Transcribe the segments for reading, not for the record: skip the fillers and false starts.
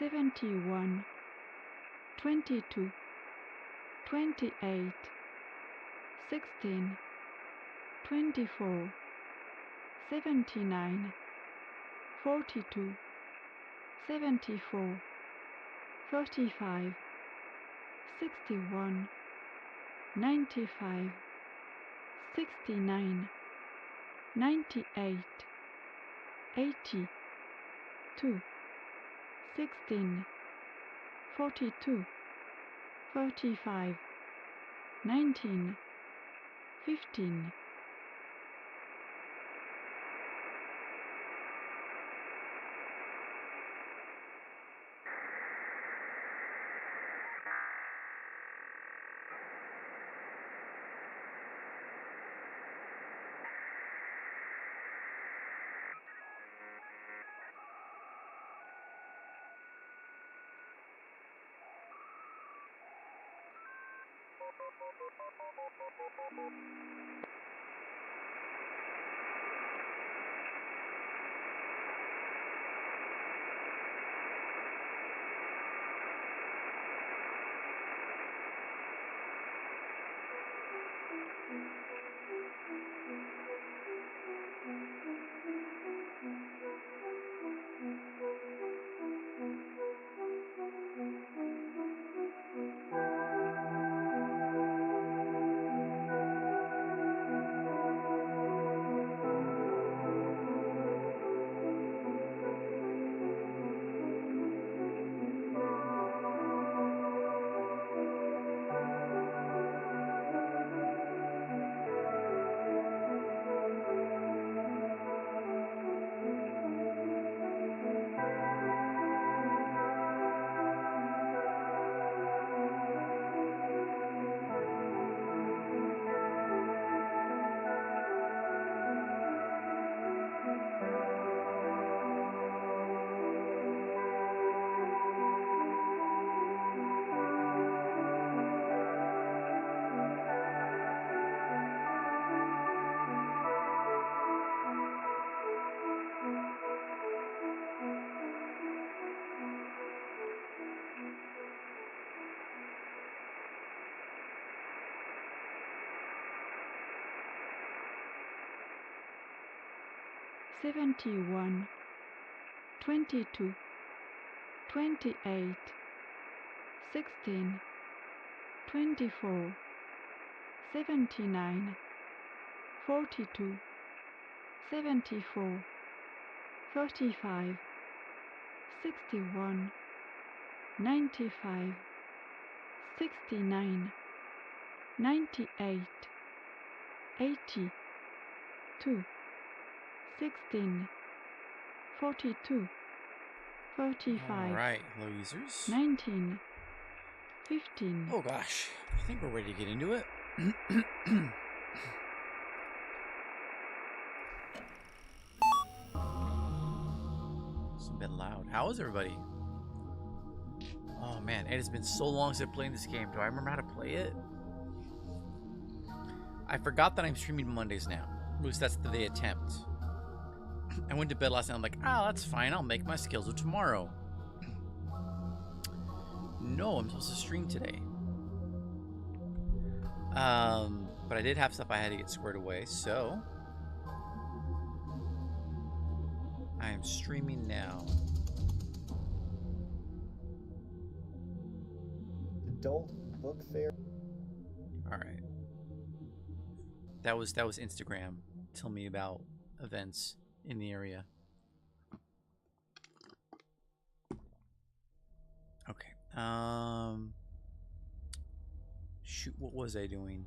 71, 22, 28, 16, 24, 79, 42, 74, 35, 61, 95, 69, 98, 80, 2, 16, 42, 35, 19, 15. Seventy-one, 22, 28, 16, 24, 79, 42, 74, 35, 61, 95, 69, 98, 80, 2, 16, 42, 35, all right, hello users. 19, 15. Oh gosh, I think we're ready to get into it. It's a bit loud. How is everybody? Oh man, it has been so long since I've played this game. Do I remember how to play it? I forgot that I'm streaming Mondays now. At least that's the attempt. I went to bed last night. I'm like, that's fine. I'll make my schedule tomorrow. No, I'm supposed to stream today. But I did have stuff I had to get squared away, so I am streaming now. Adult book fair. All right. That was Instagram. Tell me about events in the area. Okay. Shoot, what was I doing?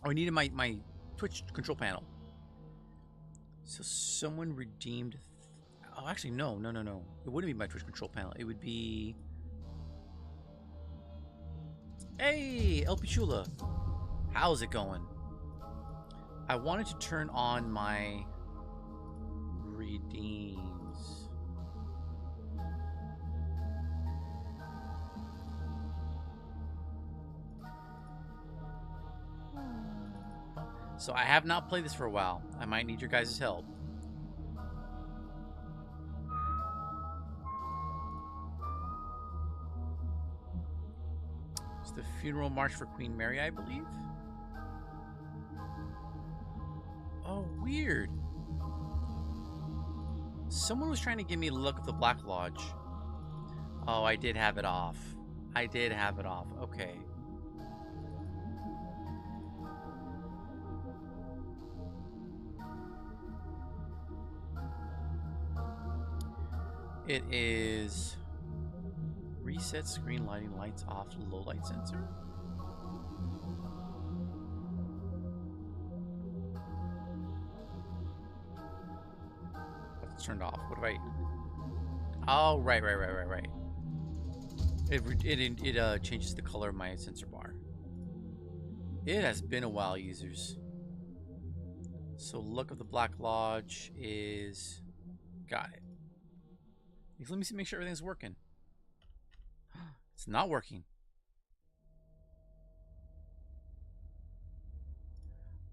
Oh, I needed my Twitch control panel. So someone redeemed. Oh, actually, no. It wouldn't be my Twitch control panel. It would be. Hey, El Pichula. How's it going? I wanted to turn on my redeems. So I have not played this for a while. I might need your guys' help. Funeral March for Queen Mary, I believe. Oh, weird. Someone was trying to give me Luck of the Black Lodge. Oh, I did have it off. I did have it off. Okay. It is reset screen lighting, lights off, low light sensor. It's turned off. What do I? Oh, right. It changes the color of my sensor bar. It has been a while, users. So Luck of the Black Lodge is got it. Let me see, make sure everything's working. It's not working.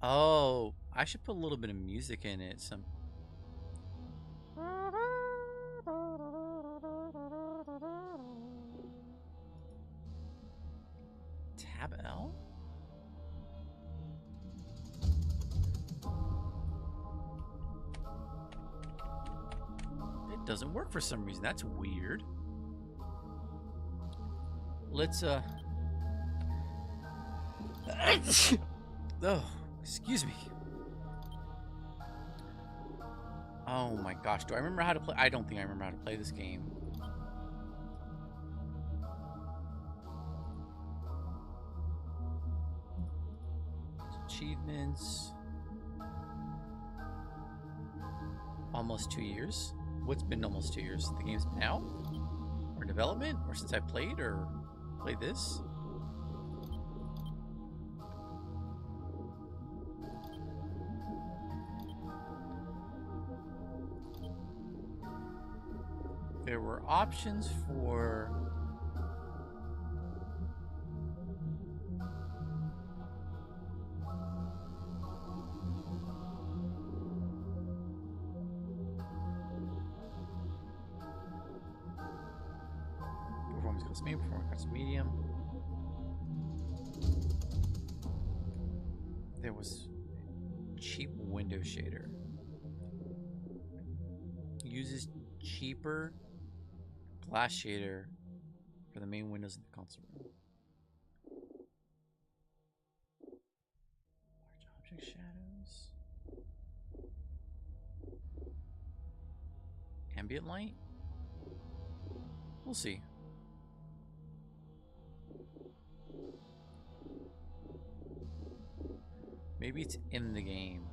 Oh, I should put a little bit of music in it. Some. Tab L? It doesn't work for some reason. That's weird. Let's oh, excuse me. Oh my gosh, do I remember how to play? I don't think I remember how to play this game. Achievements. Almost 2 years. What's been almost 2 years? The game's been out? Or development? Or since I played? Or played this? There were options for... Performance custom medium, performance custom medium. There was cheap window shader. Uses cheaper glass shader for the main windows in the console room. Large object shadows. Ambient light? We'll see. Maybe it's in the game.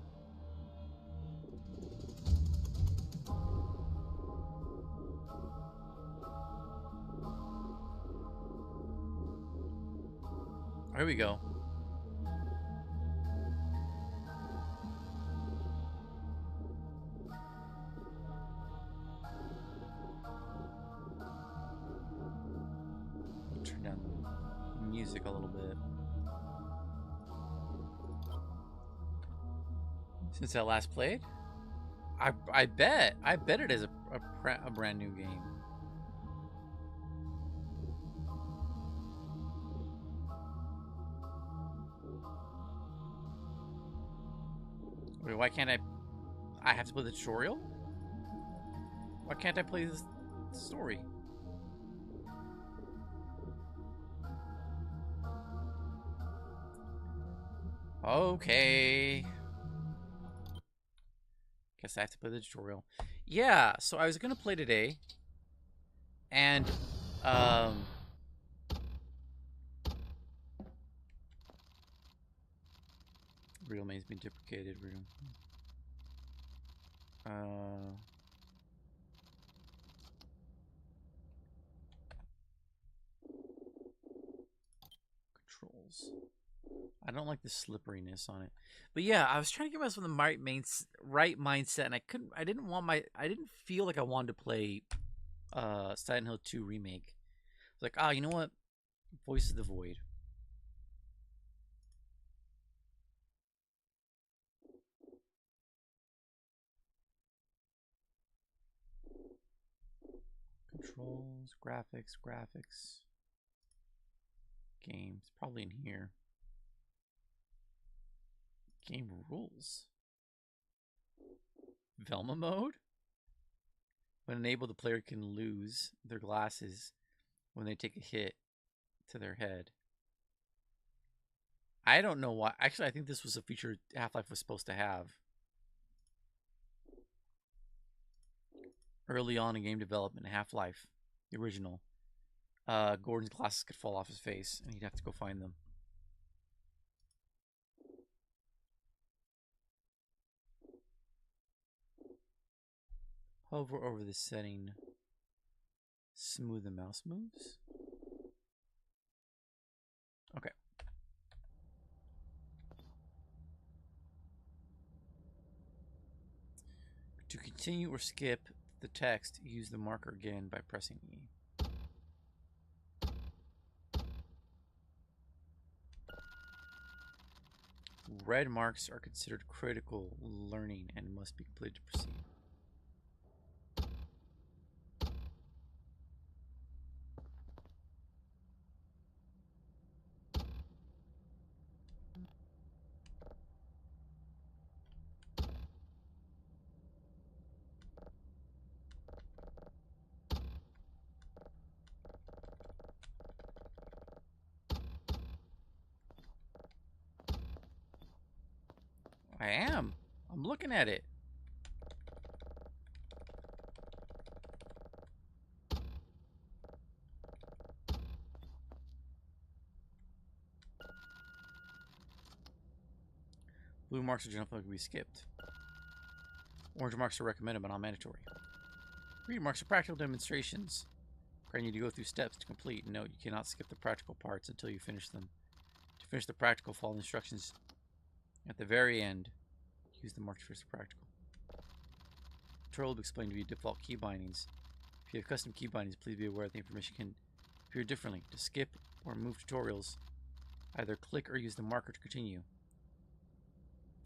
Here we go. Turn down the music a little bit. Since I last played? I bet it is a brand new game. Wait, why can't I have to play the tutorial? Why can't I play this story? Okay. Guess I have to play the tutorial. Yeah, so I was gonna play today, and real name's been deprecated. Real. Controls. I don't like the slipperiness on it, but yeah, I was trying to get myself in the right mindset, and I didn't feel like I wanted to play Silent Hill 2 remake. I was like, ah, you know what? Voice of the Void. Controls, graphics. Game. It's probably in here. Game rules. Velma mode? When enabled, the player can lose their glasses when they take a hit to their head. I don't know why. Actually, I think this was a feature Half-Life was supposed to have. Early on in game development, Half-Life, the original, Gordon's glasses could fall off his face, and he'd have to go find them. Hover over the setting. Smooth the mouse moves. Okay. To continue or skip the text, use the marker again by pressing E. Red marks are considered critical learning and must be completed to proceed. I am. I'm looking at it. Blue marks are generally to be skipped. Orange marks are recommended but not mandatory. Green marks are practical demonstrations, requiring you to go through steps to complete. Note, you cannot skip the practical parts until you finish them. To finish the practical, follow the instructions at the very end. Use the marks to finish the practical. Tutorial will be explained to you default key bindings. If you have custom key bindings, please be aware that the information can appear differently. To skip or move tutorials, either click or use the marker to continue.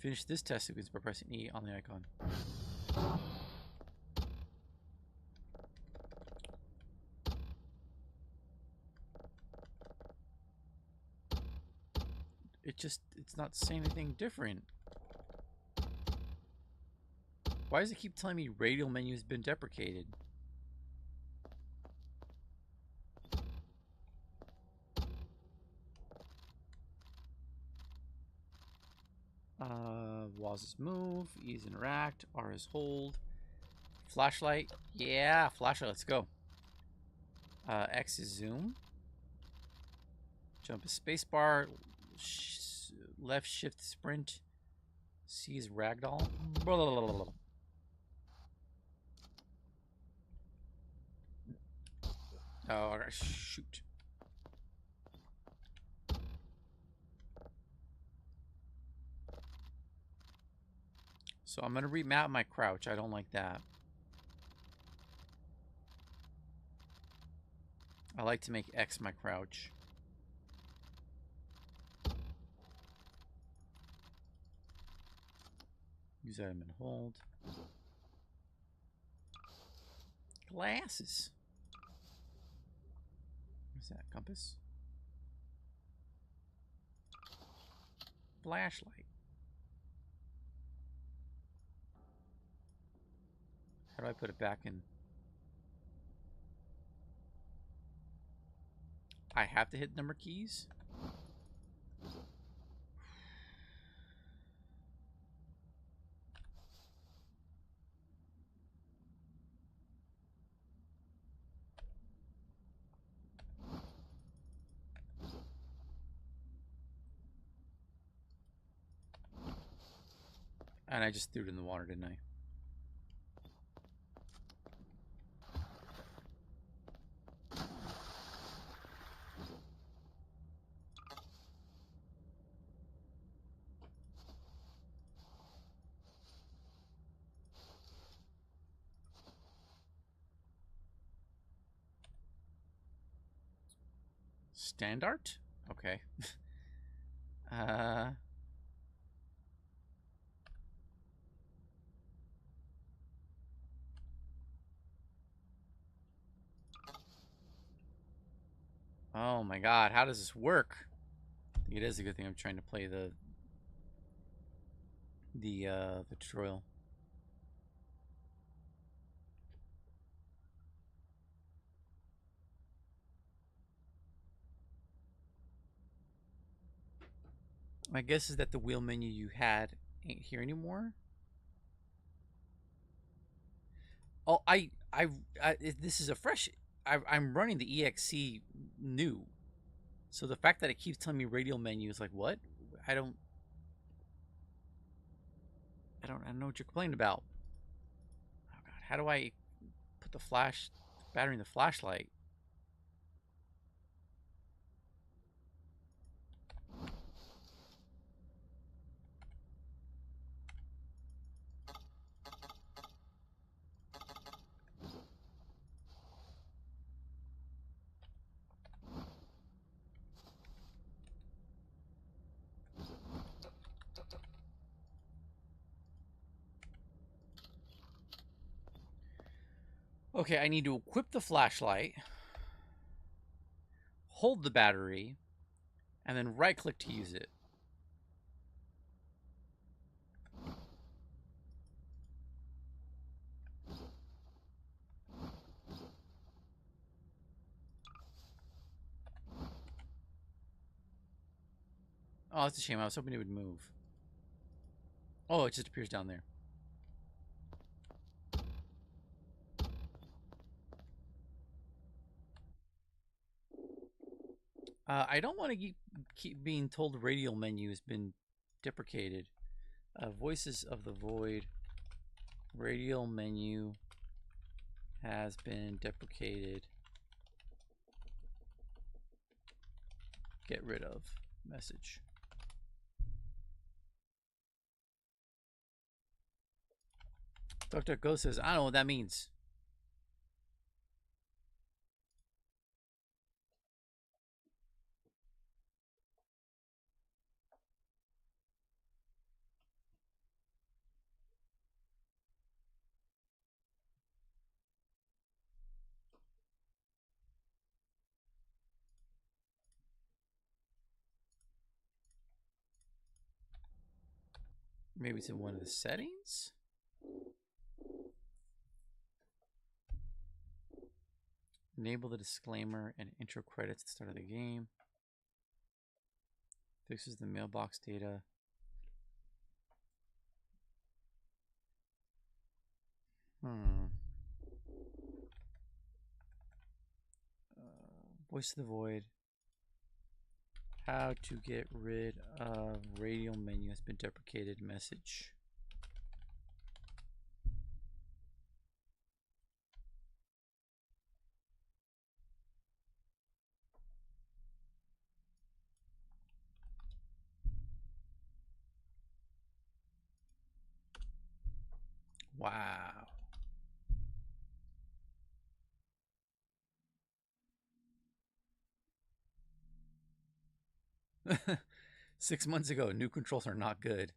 Finish this test sequence by pressing E on the icon. It's not saying anything different. Why does it keep telling me radial menu has been deprecated? WASD is move, E is interact, R is hold. Flashlight, yeah, flashlight, let's go. X is zoom. Jump is spacebar. Left shift sprint. C is ragdoll. Blah, blah, blah, blah. Oh, shoot. So I'm going to remap my crouch. I don't like that. I like to make X my crouch. Use item and hold. Glasses. What's that? Compass? Flashlight. How do I put it back in? I have to hit number keys? And I just threw it in the water, didn't I? Standard? Okay. Oh my god, how does this work? I think it is a good thing I'm trying to play the tutorial. My guess is that the wheel menu you had ain't here anymore. Oh, this is a fresh. I'm running the EXE new, so the fact that it keeps telling me radial menu is like, what? I don't know what you're complaining about. Oh god, how do I put the battery in the flashlight? Okay, I need to equip the flashlight, hold the battery, and then right click to use it. Oh, that's a shame. I was hoping it would move. Oh, it just appears down there. I don't want to keep being told the radial menu has been deprecated. Voices of the Void. Radial menu has been deprecated. Get rid of message. DuckDuckGo says, I don't know what that means. Maybe it's in one of the settings? Enable the disclaimer and intro credits at the start of the game. Fixes the mailbox data. Voice of the Void. How to get rid of radial menu has been deprecated message. Wow. Six months ago, new controls are not good.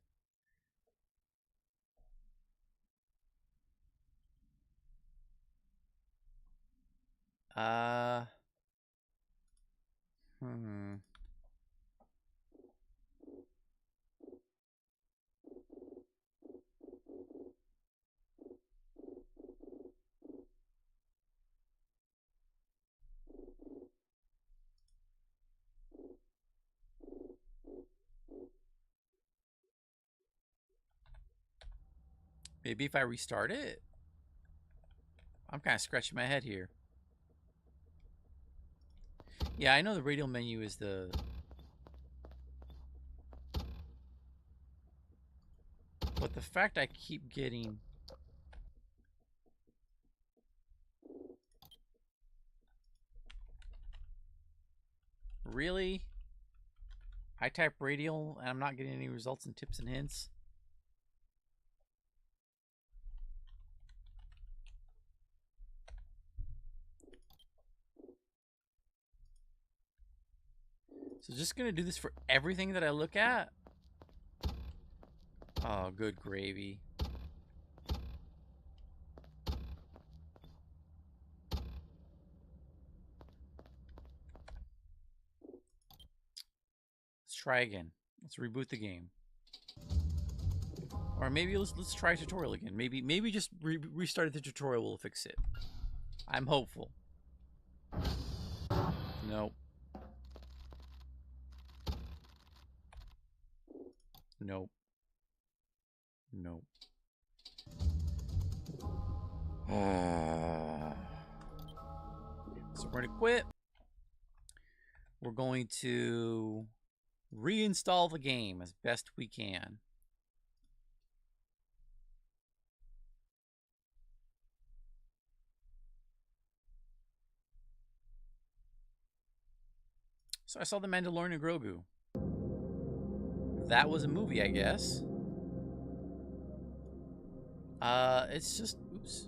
Maybe if I restart it? I'm kind of scratching my head here. Yeah, I know the radial menu is the... But the fact I keep getting... Really? I type radial and I'm not getting any results in tips and hints? So just gonna do this for everything that I look at? Oh, good gravy. try again. Let's reboot the game. Or maybe let's try a tutorial again. Maybe just restart the tutorial will fix it. I'm hopeful. Nope. Nope. Nope. So we're going to quit. We're going to reinstall the game as best we can. So I saw The Mandalorian and Grogu. That was a movie, I guess. It's just, oops,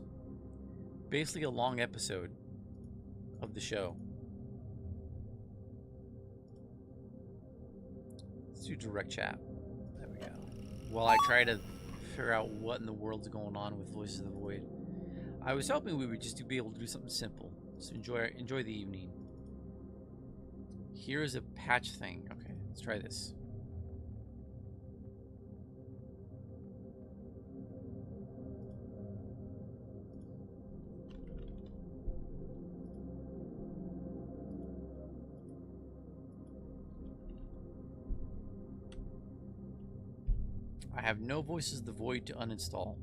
basically a long episode of the show. Let's do direct chat. There we go. While I try to figure out what in the world's going on with Voices of the Void. I was hoping we would just be able to do something simple. So enjoy the evening. Here's a patch thing. Okay, let's try this. I have no Voices of the Void to uninstall.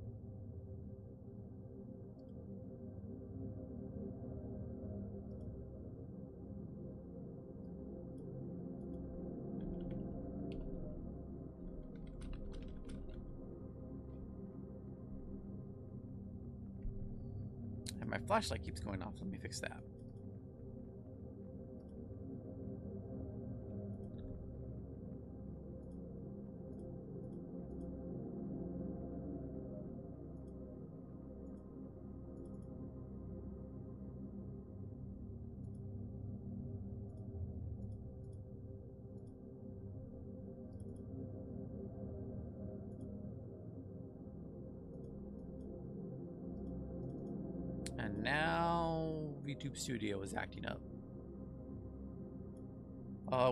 And my flashlight keeps going off. Let me fix that. And now VTube Studio is acting up.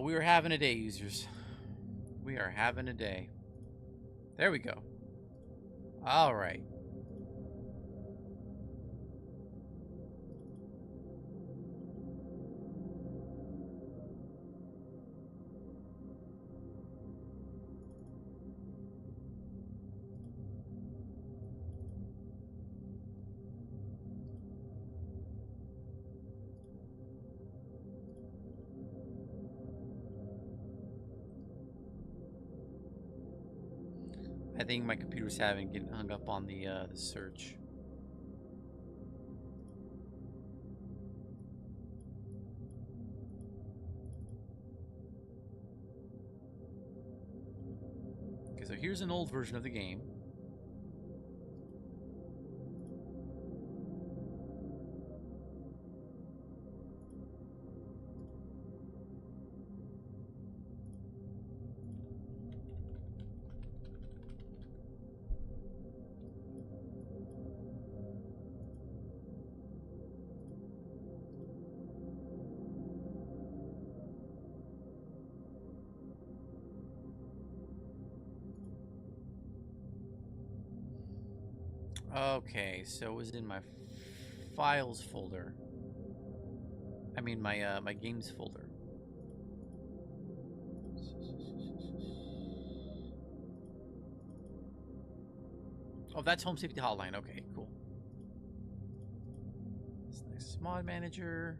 We are having a day, users. We are having a day. There we go. All right. I think my computer's getting hung up on the search. Okay, so here's an old version of the game. Okay, so it was in my files folder. I mean my my games folder. Oh, that's Home Safety Hotline. Okay, cool. This nice mod manager.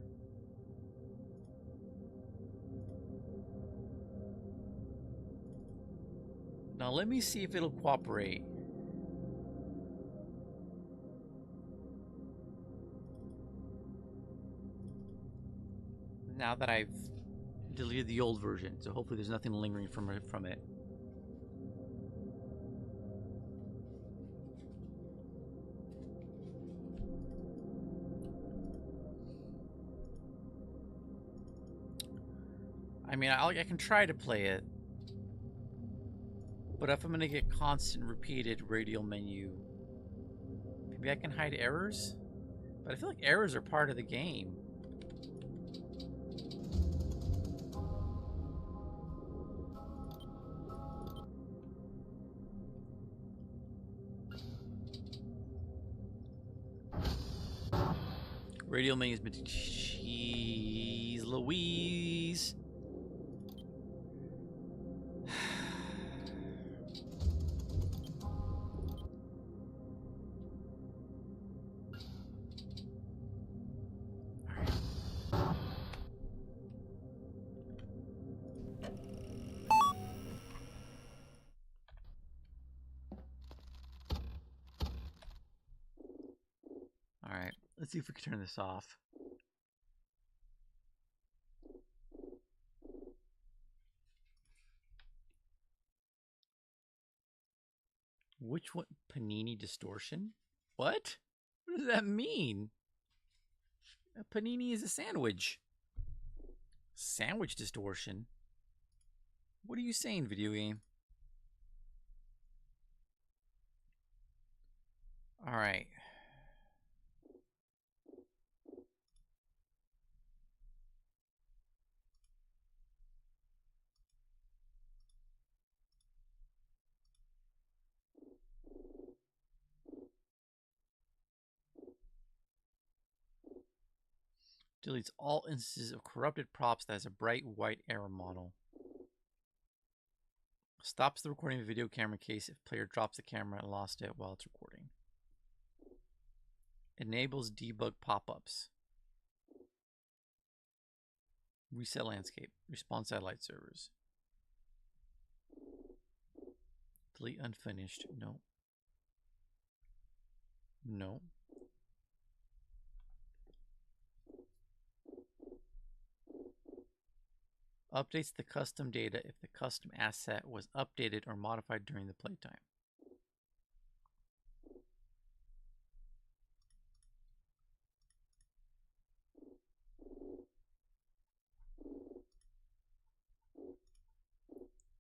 Now let me see if it'll cooperate. Now that I've deleted the old version, so hopefully there's nothing lingering from it. I mean, I can try to play it, but if I'm gonna get constant repeated radial menu, maybe I can hide errors? But I feel like errors are part of the game. Radio menus, cheese Louise. Alright, let's see if we can turn this off. Which one? Panini distortion? What? What does that mean? A panini is a sandwich. Sandwich distortion? What are you saying, video game? Alright. Deletes all instances of corrupted props that has a bright white error model. Stops the recording of a video camera case if player drops the camera and lost it while it's recording. Enables debug pop-ups. Reset landscape. Respawn satellite servers. Delete unfinished. No. No. Updates the custom data if the custom asset was updated or modified during the playtime.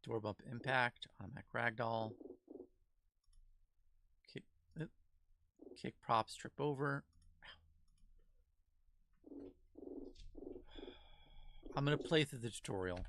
Door bump impact, automatic ragdoll. Kick props, trip over. I'm going to play through the tutorial.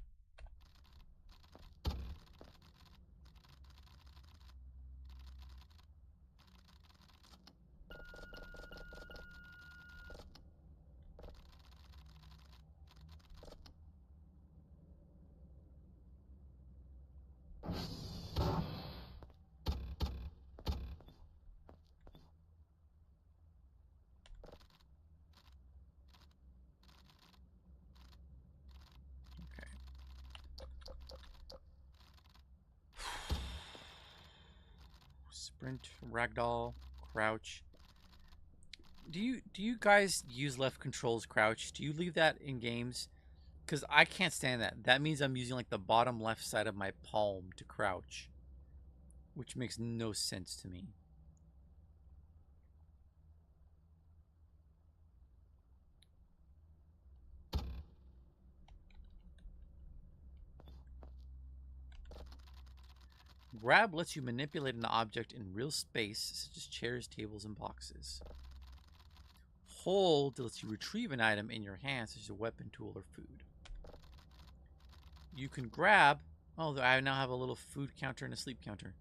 Sprint, ragdoll, crouch. Do you guys use left controls crouch? Do you leave that in games? Because I can't stand that. That means I'm using like the bottom left side of my palm to crouch, which makes no sense to me. Grab lets you manipulate an object in real space, such as chairs, tables, and boxes. Hold lets you retrieve an item in your hand, such as a weapon, tool, or food. You can grab... Oh, I now have a little food counter and a sleep counter.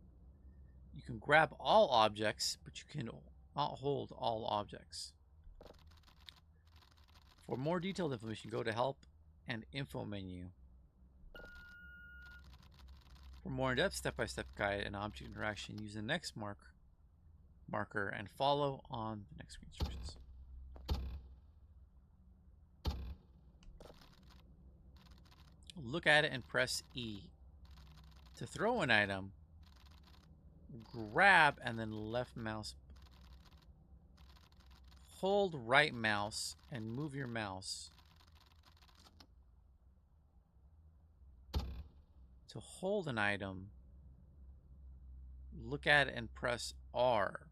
You can grab all objects, but you can not hold all objects. For more detailed information, go to Help and Info menu. For more in-depth step-by-step guide and object interaction, use the next marker and follow on the next instructions. Look at it and press E. To throw an item, grab and then left mouse. Hold right mouse and move your mouse. To hold an item, look at it and press R.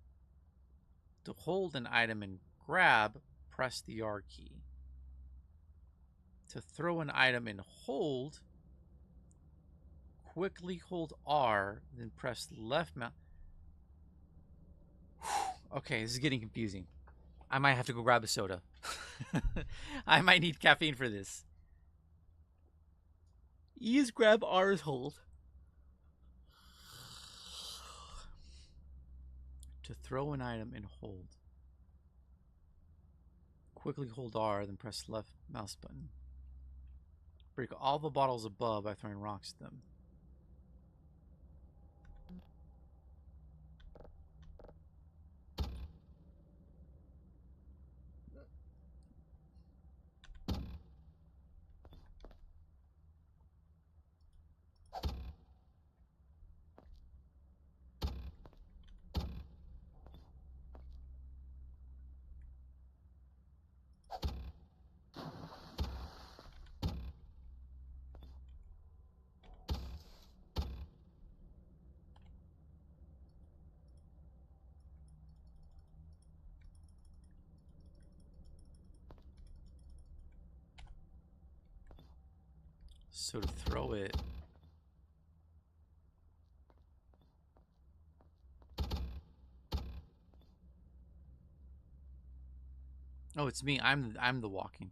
To hold an item and grab, press the R key. To throw an item and hold, quickly hold R, then press left mouse. Okay, this is getting confusing. I might have to go grab a soda. I might need caffeine for this. E is grab, R is hold. To throw an item and hold. quickly hold R, then press left mouse button. Break all the bottles above by throwing rocks at them. So to throw it... Oh, it's me. I'm the walking.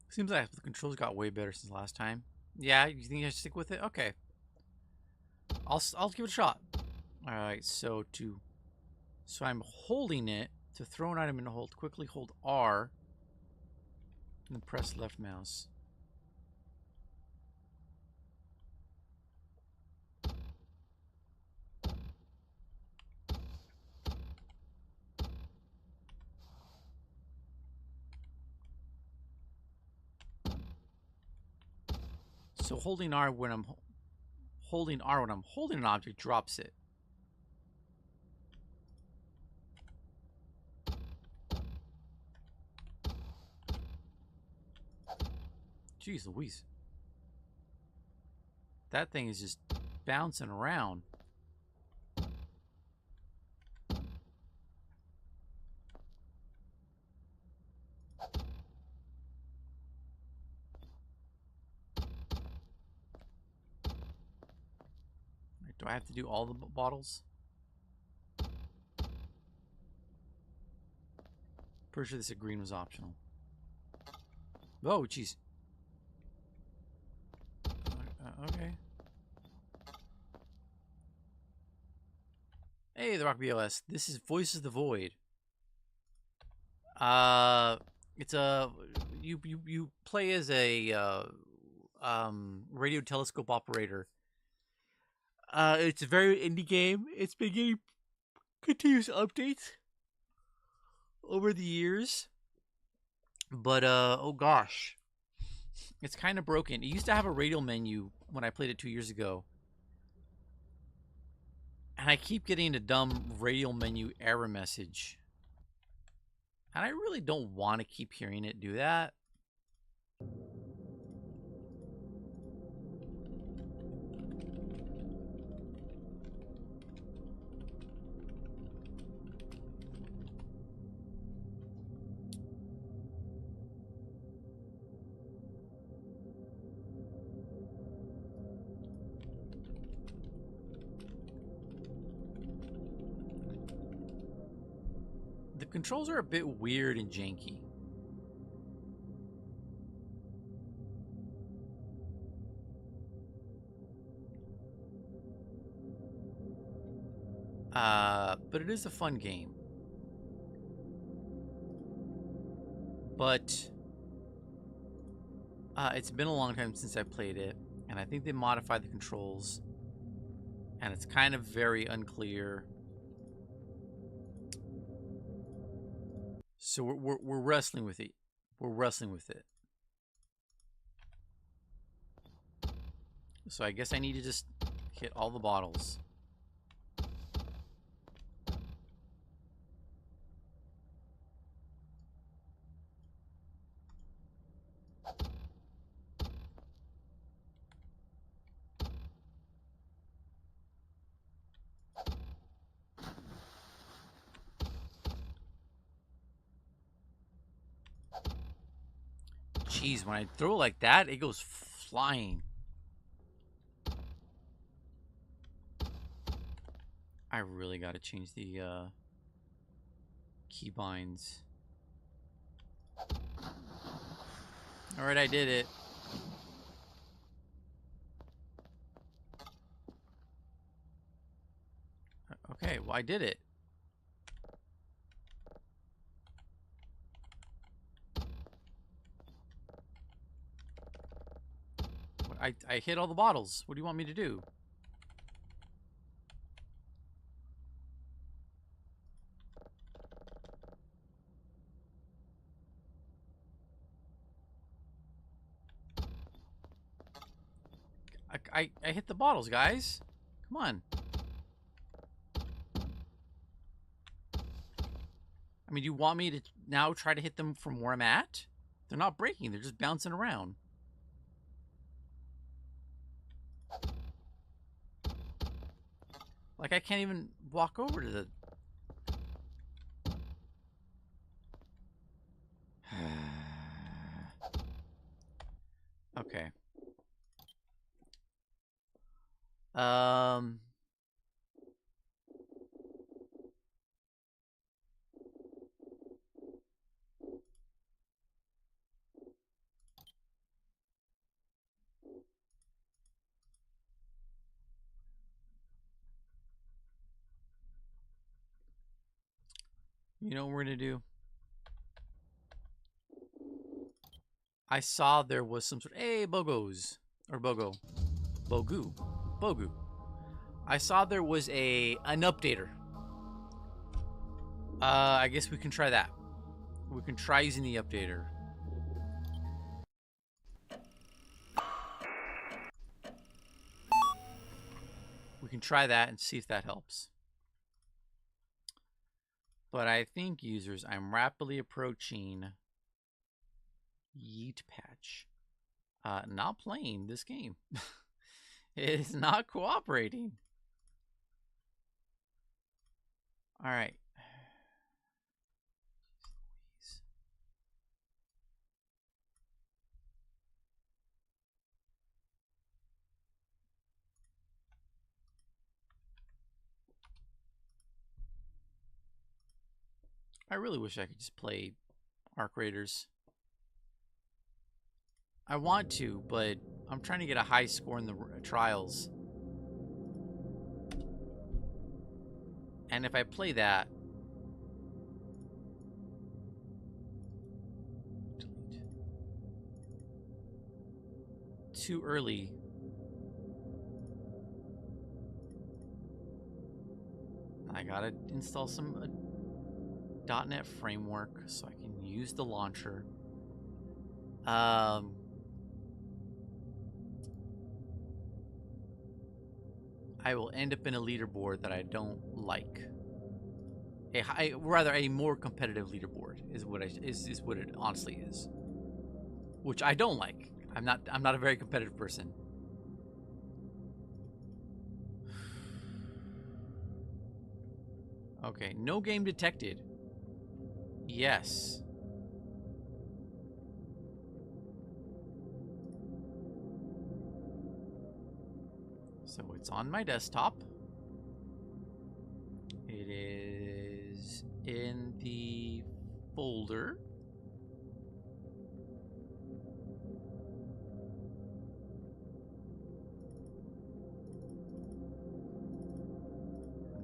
Seems like the controls got way better since last time. Yeah, you think I should stick with it? Okay. I'll give it a shot. All right, so I'm holding it to throw an item and quickly hold R and then press left mouse. So holding R when I'm holding an object drops it. Jeez Louise. That thing is just bouncing around. Do I have to do all the bottles? Pretty sure this green was optional. Oh, jeez. Okay. Hey, the Rock BOS. This is Voices of the Void. It's a you play as a radio telescope operator. It's a very indie game. It's been getting continuous updates over the years. But oh gosh. It's kind of broken. It used to have a radial menu when I played it 2 years ago. And I keep getting a dumb radial menu error message. And I really don't want to keep hearing it do that. The controls are a bit weird and janky. But it is a fun game. But it's been a long time since I played it, and I think they modified the controls, and it's kind of very unclear. So we're wrestling with it. We're wrestling with it. So I guess I need to just hit all the bottles. Jeez, when I throw it like that, it goes flying. I really got to change the keybinds. All right, I did it. Okay, well, I did it. I hit all the bottles. What do you want me to do? I hit the bottles, guys. Come on. I mean, do you want me to now try to hit them from where I'm at? They're not breaking. They're just bouncing around. Like, I can't even walk over to the... Okay. You know what we're gonna do? I saw there was some sort of... Hey, Bogos. Or Bogo. Bogu. Bogu. I saw there was an updater. I guess we can try that. We can try using the updater. We can try that and see if that helps. But I think, users, I'm rapidly approaching Yeet Patch. Not playing this game. It is not cooperating. All right. I really wish I could just play Arc Raiders. I want to, but I'm trying to get a high score in the trials. And if I play that... Delete. Too early. I gotta install some .NET framework so I can use the launcher. I will end up in a leaderboard that I don't like. Rather, a more competitive leaderboard is what is what it honestly is, which I don't like. I'm not a very competitive person. Okay, no game detected. Yes. So it's on my desktop. It is in the folder.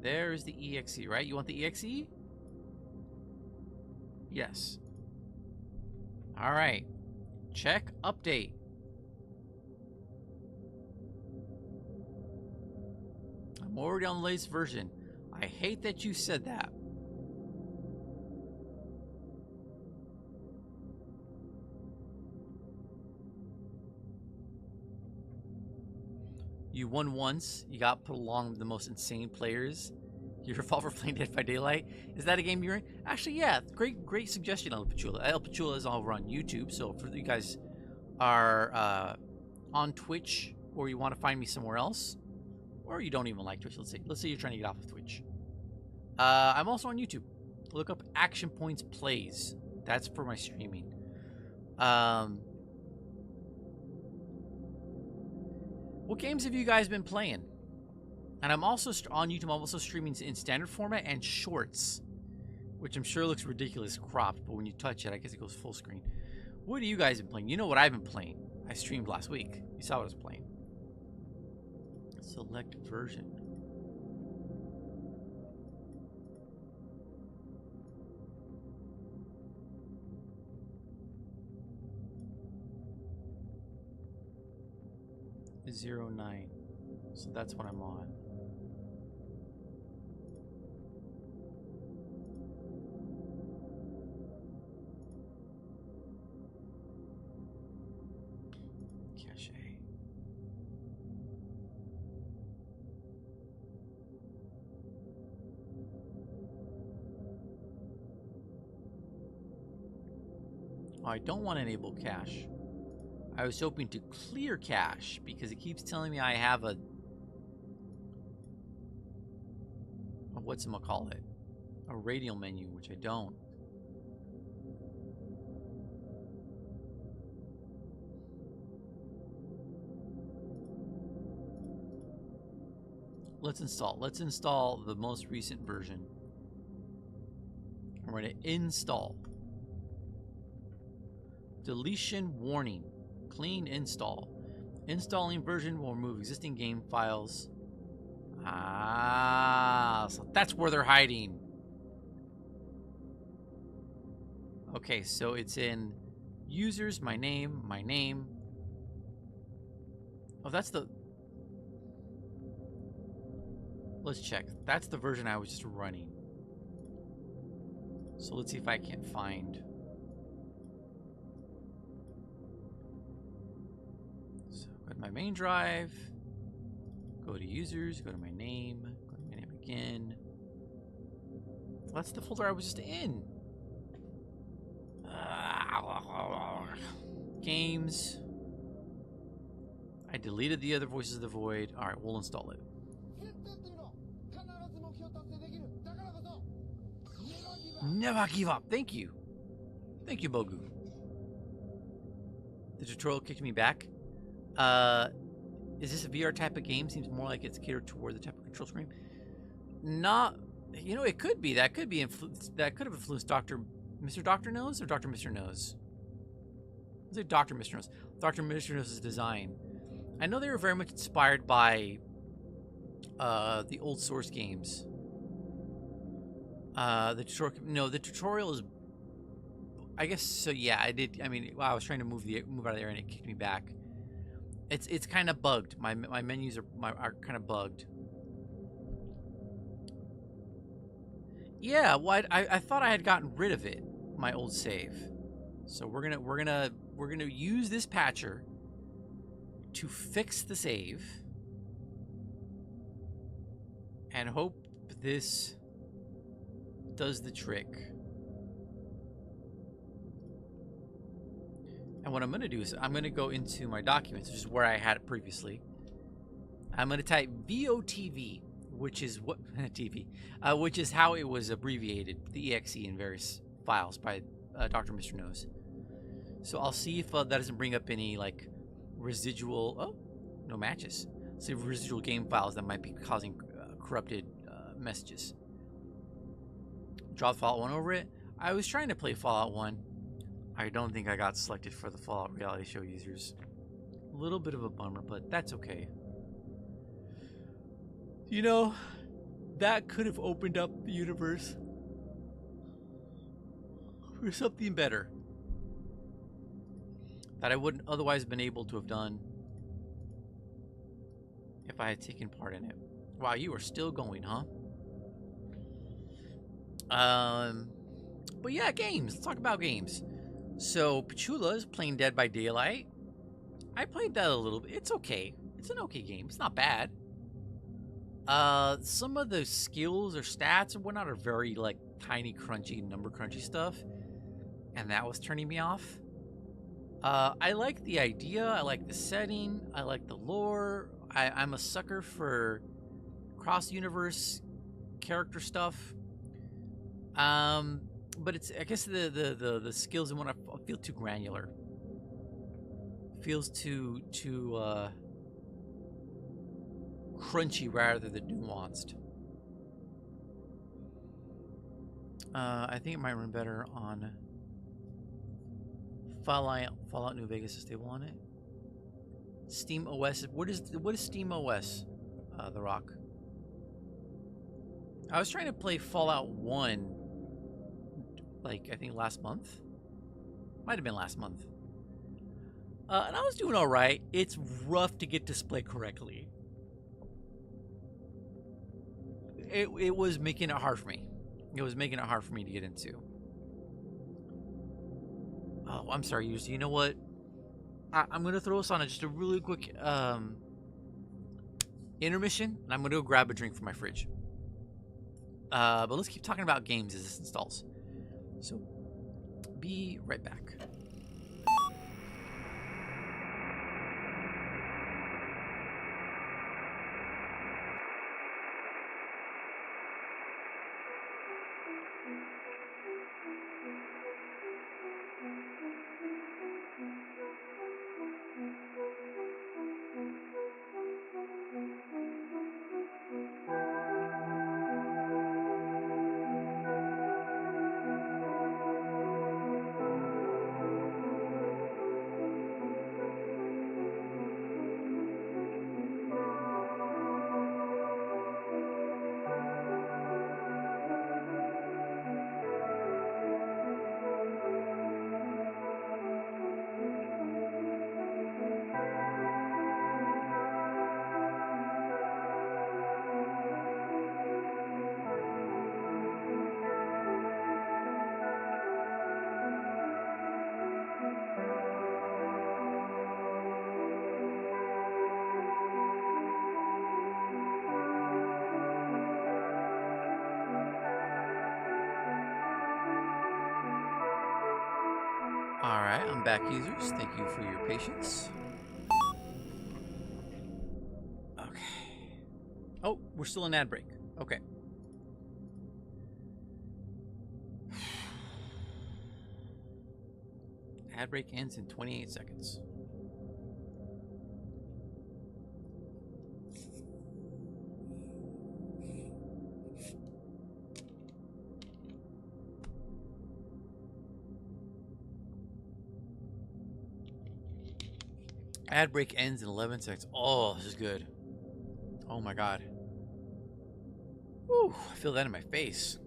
There's the exe, right? You want the exe? Yes. All right. Check update. I'm already on the latest version. I hate that you said that. You won once. You got put along with the most insane players. Your fault for playing Dead by Daylight. Is that a game you're in? Actually, yeah. Great suggestion, El Pachula. El Pachula is over on YouTube. So for you guys are on Twitch, or you want to find me somewhere else, or you don't even like Twitch. Let's say you're trying to get off of Twitch. I'm also on YouTube. Look up Action Points Plays. That's for my streaming. What games have you guys been playing? And I'm also on YouTube. I'm also streaming in standard format and shorts, which I'm sure looks ridiculous cropped, but when you touch it, I guess it goes full screen. What have you guys been playing? You know what I've been playing. I streamed last week. You saw what I was playing. Select version. 0.09. So that's what I'm on. Cache. Oh, I don't want to enable cache. I was hoping to clear cache because it keeps telling me I have a whatchamacallit, a radial menu, which I don't. Let's install the most recent version. We're going to install. Deletion warning. Clean install. Installing version will remove existing game files. Ah, so that's where they're hiding. Okay, so it's in users, my name. Oh, that's the... Let's check. That's the version I was just running. So let's see if I can't find... So go to my main drive. Go to users, go to my name again. That's the folder I was just in. Games. I deleted the other Voices of the Void. Alright, we'll install it. Never give up. Thank you. Thank you, Bogu. The tutorial kicked me back. Is this a VR type of game? Seems more like it's catered toward the type of control screen. Not, you know, it could be. That could be influenced. That could have influenced Mr. Doctor Nose or Dr. Mr. Nose. Let's say Dr. Mr. Nose. Dr. Mr. Nose's design. I know they were very much inspired by the old Source games. The tutorial is. I guess so. Yeah, I did. I mean, I was trying to move out of there, and it kicked me back. It's kind of bugged. My menus are kind of bugged. Yeah, well, I thought I had gotten rid of it, my old save. So we're gonna use this patcher to fix the save, and hope this does the trick. And what I'm going to do is I'm going to go into my documents, which is where I had it previously. I'm going to type VOTV, which is what TV, which is how it was abbreviated, the exe in various files by Dr. Mr. Nose. So I'll see if that doesn't bring up any like residual. Oh, no matches. See residual game files that might be causing corrupted messages. Drop Fallout 1 over it. I was trying to play Fallout 1. I don't think I got selected for the Fallout reality show users. A little bit of a bummer, but that's okay. You know, that could have opened up the universe for something better that I wouldn't otherwise have been able to have done if I had taken part in it. Wow, you are still going, huh? But yeah, games. Let's talk about games. So, Pichula is playing Dead by Daylight. I played that a little bit. It's okay. It's an okay game. It's not bad. Some of the skills or stats or whatnot are very, like, tiny, crunchy, number crunchy stuff. And that was turning me off. I like the idea. I like the setting. I like the lore. I'm a sucker for cross-universe character stuff. But it's, I guess the skills and whatnot feel too granular. Feels too crunchy rather than nuanced. I think it might run better on Fallout New Vegas is stable on it. Steam OS. What is Steam OS? The Rock. I was trying to play Fallout 1. Like, I think last month? Might have been last month. And I was doing all right. It's rough to get display correctly. It was making it hard for me. It was making it hard for me to get into. Oh, I'm sorry, users. You know what? I'm going to throw us on just a really quick intermission, and I'm going to go grab a drink from my fridge. But let's keep talking about games as this installs. So, be right back. Alright, I'm back, users. Thank you for your patience. Okay. Oh, we're still in ad break. Okay. Ad break ends in 28 seconds. Ad break ends in 11 seconds. Oh, this is good. Oh my god. Whew, I feel that in my face.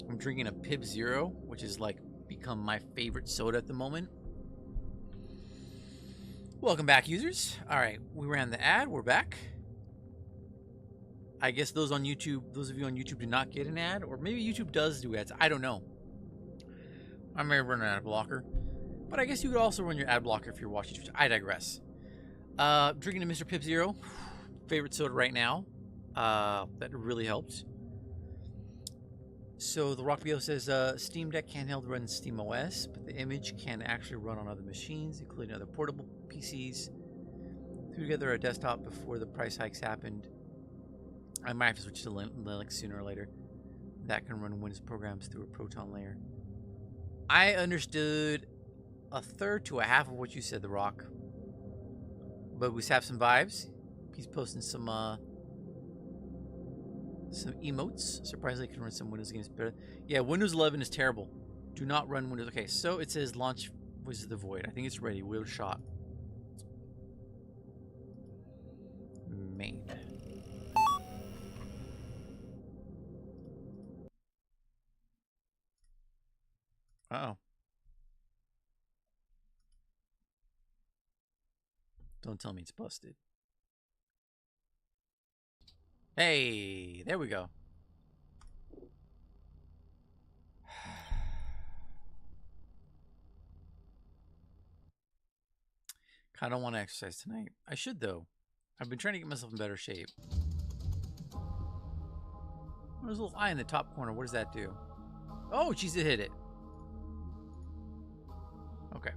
I'm drinking a Pib Zero, which is like become my favorite soda at the moment. Welcome back, users. All right, we ran the ad. We're back. I guess those on YouTube, those of you on YouTube, do not get an ad, or maybe YouTube does do ads. I don't know. I may run an ad blocker, but I guess you could also run your ad blocker if you're watching Twitch. I digress. Drinking a Mr. Pip Zero, favorite soda right now. That really helped. So the Rock BO says Steam Deck handheld runs Steam OS, but the image can actually run on other machines, including other portable PCs. Threw together a desktop before the price hikes happened. I might have to switch to Linux sooner or later. That can run Windows programs through a Proton layer. I understood a third to a half of what you said, The Rock. But we have some vibes. He's posting some emotes. Surprisingly, can run some Windows games better. Yeah, Windows 11 is terrible. Do not run Windows. Okay, so it says launch Wizards of the Void. I think it's ready. Wheel shot. Main. Uh-oh. Don't tell me it's busted. Hey, there we go. I don't want to exercise tonight. I should, though. I've been trying to get myself in better shape. There's a little eye in the top corner. What does that do? Oh, jeez, it hit it. Okay.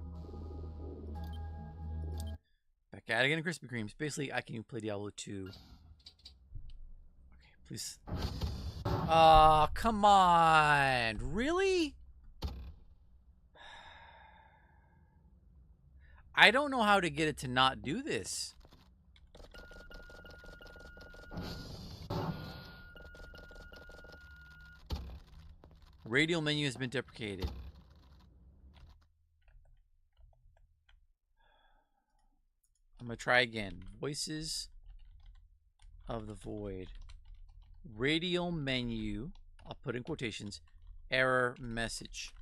Back at it again, Krispy Kremes. Basically, I can play Diablo 2. Okay, please. Aw, come on. Really? I don't know how to get it to not do this. Radial menu has been deprecated. I'm going to try again. Voices of the Void. Radial menu. I'll put in quotations. Error message.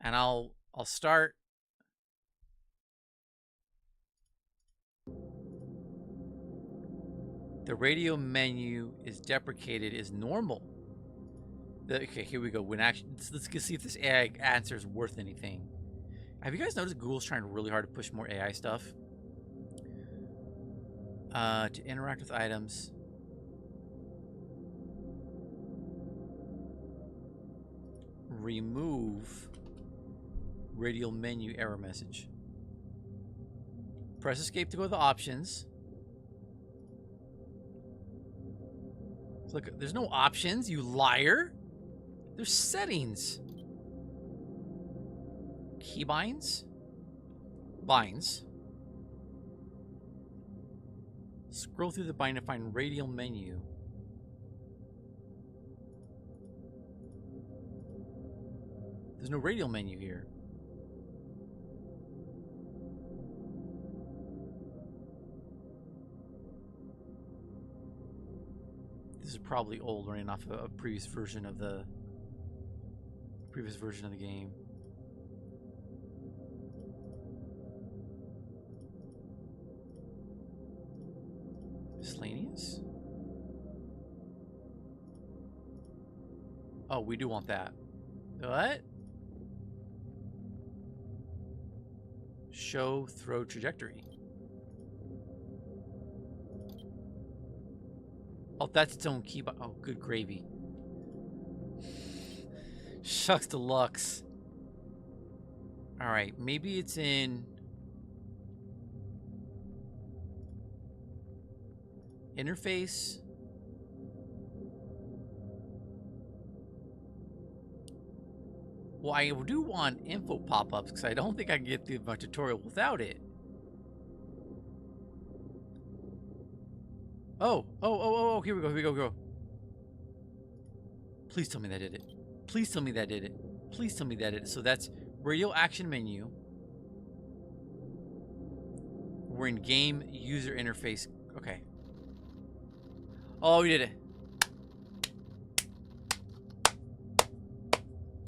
And I'll start The radio menu is deprecated is normal. Okay, here we go. When actually, let's see if this AI answer is worth anything. Have you guys noticed Google's trying really hard to push more AI stuff? To interact with items. Remove radial menu error message. Press escape to go to the options. Look, there's no options, you liar. There's settings. Keybinds? Binds. Scroll through the bind to find radial menu. There's no radial menu here. This is probably old, running off a previous version of the game. Miscellaneous? Oh, we do want that. What? Show throw trajectory. Oh, that's its own key. Oh, good gravy. Shucks deluxe. All right, maybe it's in interface. Well, I do want info pop-ups because I don't think I can get through my tutorial without it. Oh, here we go. Please tell me that did it. Please tell me that did it. Please tell me that did it. So that's radio action menu. We're in game user interface. Okay. Oh, we did it.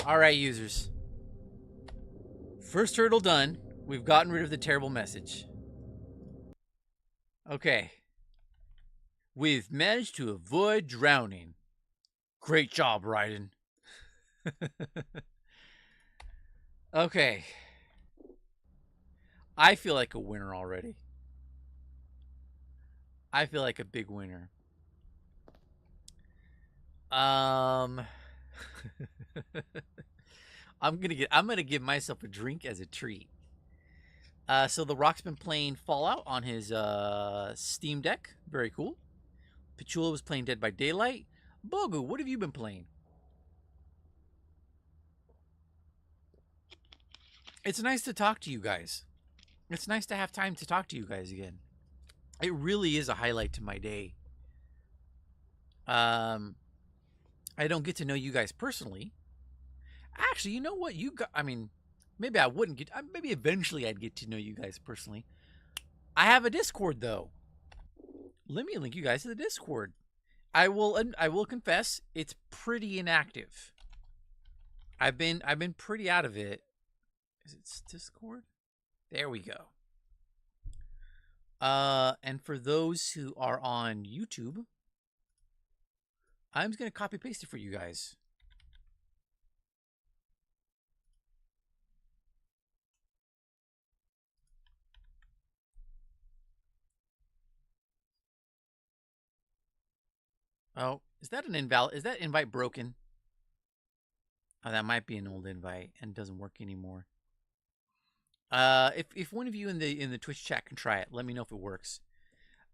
All right, users. First hurdle done. We've gotten rid of the terrible message. Okay. We've managed to avoid drowning. Great job, Raiden. Okay. I feel like a winner already. I feel like a big winner. I'm gonna give myself a drink as a treat. So the Rock's been playing Fallout on his Steam Deck. Very cool. Pichula was playing Dead by Daylight. Bogu, what have you been playing? It's nice to talk to you guys. It's nice to have time to talk to you guys again. It really is a highlight to my day. I don't get to know you guys personally. Actually, you know what? Maybe I wouldn't get. Maybe eventually I'd get to know you guys personally. I have a Discord though. Let me link you guys to the Discord. I will confess it's pretty inactive. I've been pretty out of it. Is it Discord? There we go. And for those who are on YouTube, I'm just gonna copy paste it for you guys. Oh, is that invite broken? Oh, that might be an old invite and doesn't work anymore. If one of you in the Twitch chat can try it, let me know if it works.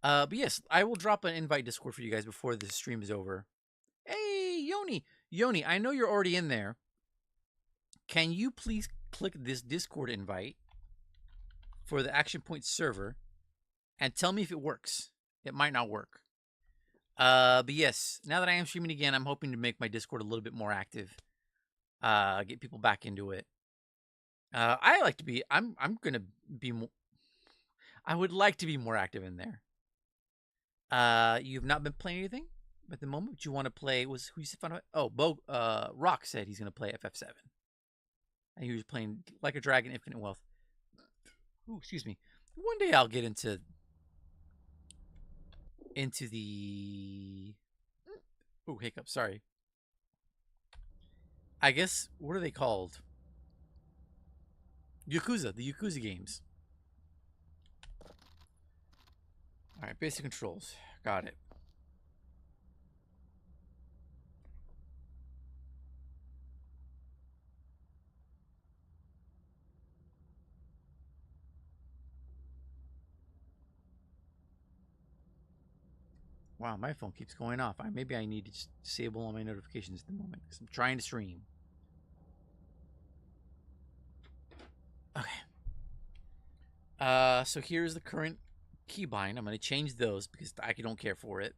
But yes, I will drop an invite Discord for you guys before the stream is over. Hey, Yoni, I know you're already in there. Can you please click this Discord invite for the Action Point server and tell me if it works? It might not work. But yes, now that I am streaming again, I'm hoping to make my Discord a little bit more active. Get people back into it. I would like to be more active in there. You've not been playing anything at the moment. You want to play? Who you said fun about? Oh, Rock said he's gonna play FF7, and he was playing Like a Dragon, Infinite Wealth. Ooh, excuse me. One day I'll get into into the... Oh, hiccup, sorry. I guess, what are they called? Yakuza, the Yakuza games. Alright, basic controls. Got it. Wow, my phone keeps going off. Maybe I need to just disable all my notifications at the moment because I'm trying to stream. Okay. So here's the current keybind. I'm going to change those because I don't care for it.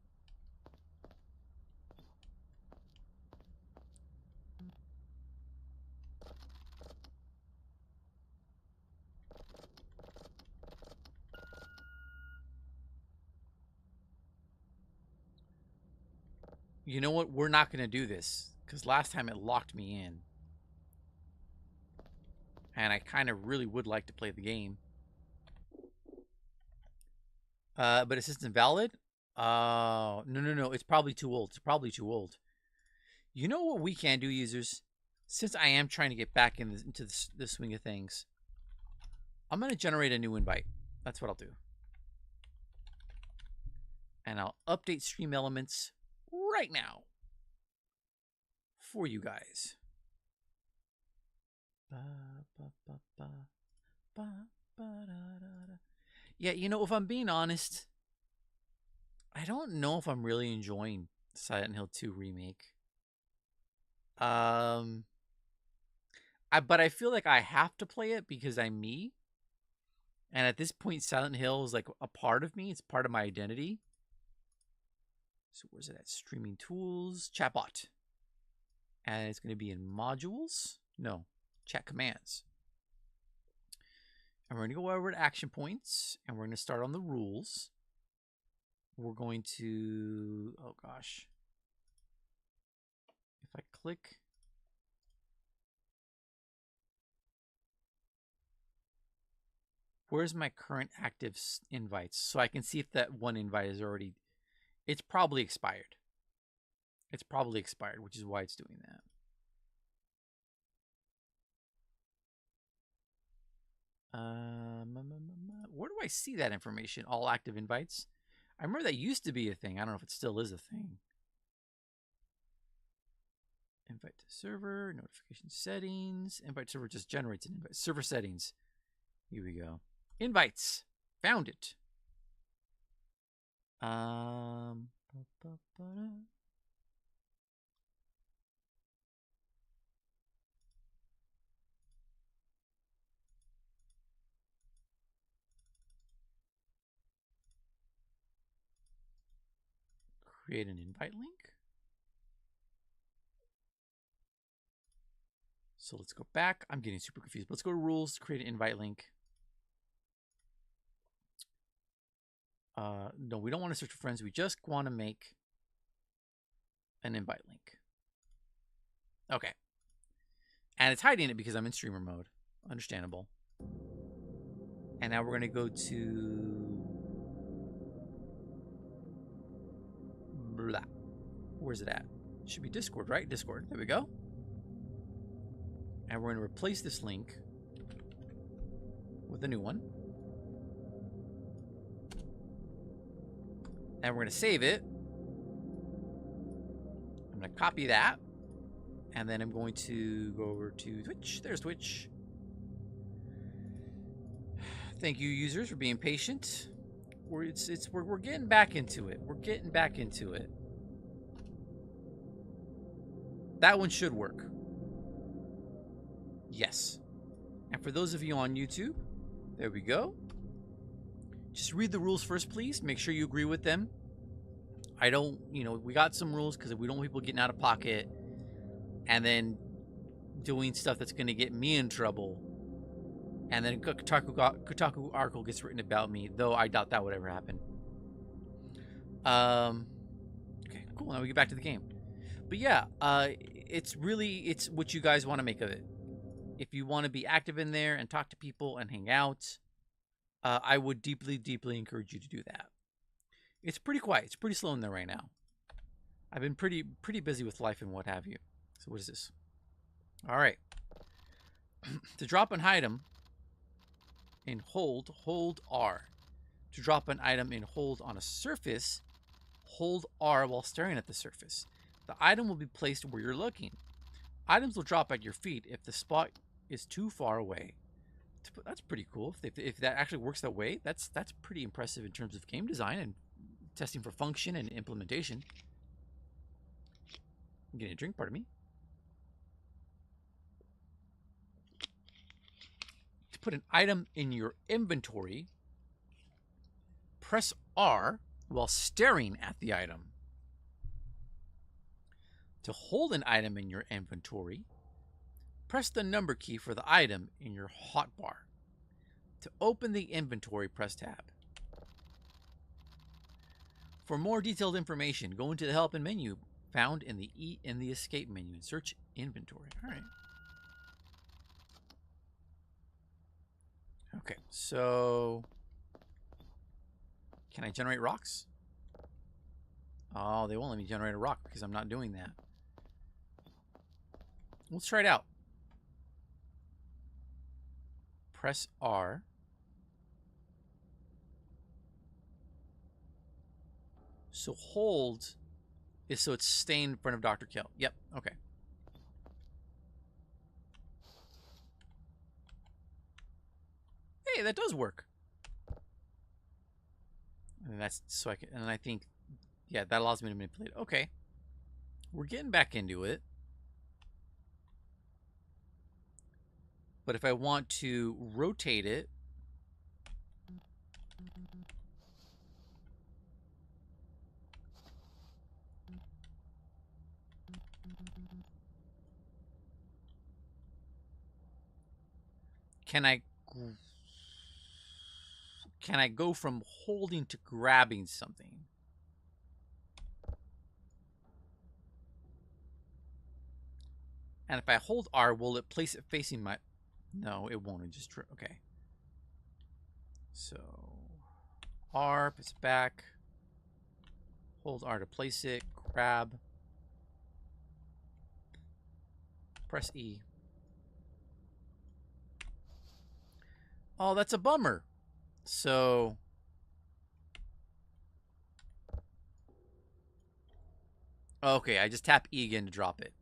You know what? We're not going to do this because last time it locked me in. And I kind of really would like to play the game. But it says invalid? No. It's probably too old. It's probably too old. You know what we can do, users? Since I am trying to get back into the swing of things, I'm going to generate a new invite. That's what I'll do. And I'll update stream elements right now for you guys. Yeah, you know, if I'm being honest, I don't know if I'm really enjoying Silent Hill 2 Remake. But I feel like I have to play it because I'm me. And at this point, Silent Hill is like a part of me. It's part of my identity. So where's it at? Streaming tools, chatbot. And it's going to be in modules. No, chat commands. And we're going to go over to action points. And we're going to start on the rules. We're going to, oh gosh. If I click. Where's my current active invites? So I can see if that one invite is already, it's probably expired. It's probably expired, which is why it's doing that. Where do I see that information? All active invites? I remember that used to be a thing. I don't know if it still is a thing. Invite to server, notification settings. Invite server just generates an invite. Server settings. Here we go. Invites. Found it. Create an invite link. So let's go back. I'm getting super confused. Let's go to rules, create an invite link. No, we don't want to search for friends. We just want to make an invite link. Okay. And it's hiding it because I'm in streamer mode. Understandable. And now we're going to go to... blah. Where's it at? It should be Discord, right? Discord. There we go. And we're going to replace this link with a new one. And we're going to save it. I'm going to copy that. And then I'm going to go over to Twitch. There's Twitch. Thank you, users, for being patient. We're getting back into it. We're getting back into it. That one should work. Yes. And for those of you on YouTube, there we go. Just read the rules first, please. Make sure you agree with them. I don't, we got some rules because we don't want people getting out of pocket and then doing stuff that's going to get me in trouble. And then Kotaku article gets written about me, though I doubt that would ever happen. Okay, cool. Now we get back to the game. But yeah, it's what you guys want to make of it. If you want to be active in there and talk to people and hang out, I would deeply, deeply encourage you to do that. It's pretty quiet. It's pretty slow in there right now. I've been pretty busy with life and what have you. So what is this? All right. To drop an item in hold R. To drop an item in hold on a surface, hold R while staring at the surface. The item will be placed where you're looking. Items will drop at your feet if the spot is too far away. That's pretty cool. If that actually works that way, that's pretty impressive in terms of game design and testing for function and implementation. I'm getting a drink, pardon me. To put an item in your inventory, press R while staring at the item. To hold an item in your inventory, press the number key for the item in your hotbar. To open the inventory, press tab. For more detailed information, go into the help and menu found in the escape menu and search inventory. All right. Okay, so can I generate rocks? Oh, they won't let me generate a rock because I'm not doing that. Let's try it out. Press R. So hold is so it's staying in front of Dr. Kill. Yep, okay. Hey, that does work. And that's so I can, and I think, yeah, that allows me to manipulate. Okay. We're getting back into it. But if I want to rotate it, can I go from holding to grabbing something? And if I hold R, will it place it facing my... No, it won't. It just... Okay. So, R, puts it back. Hold R to place it. Grab. Press E. Oh, that's a bummer. So... Okay, I just tap E again to drop it.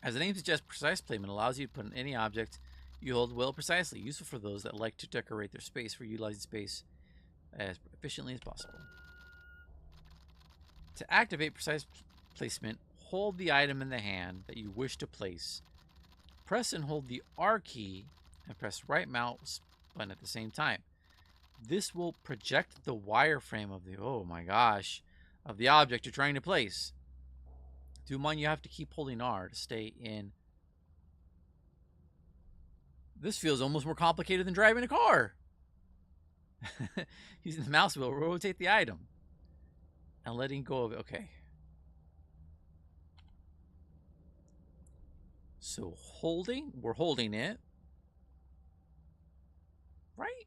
As the name suggests, precise placement allows you to put in any object you hold well precisely, useful for those that like to decorate their space for utilizing space as efficiently as possible. To activate precise placement, hold the item in the hand that you wish to place. Press and hold the R key and press right mouse button at the same time. This will project the wireframe of the, oh my gosh, of the object you're trying to place. Do mind you have to keep holding R to stay in. This feels almost more complicated than driving a car. Using the mouse wheel, rotate the item. And letting go of it. Okay. So holding, we're holding it. Right?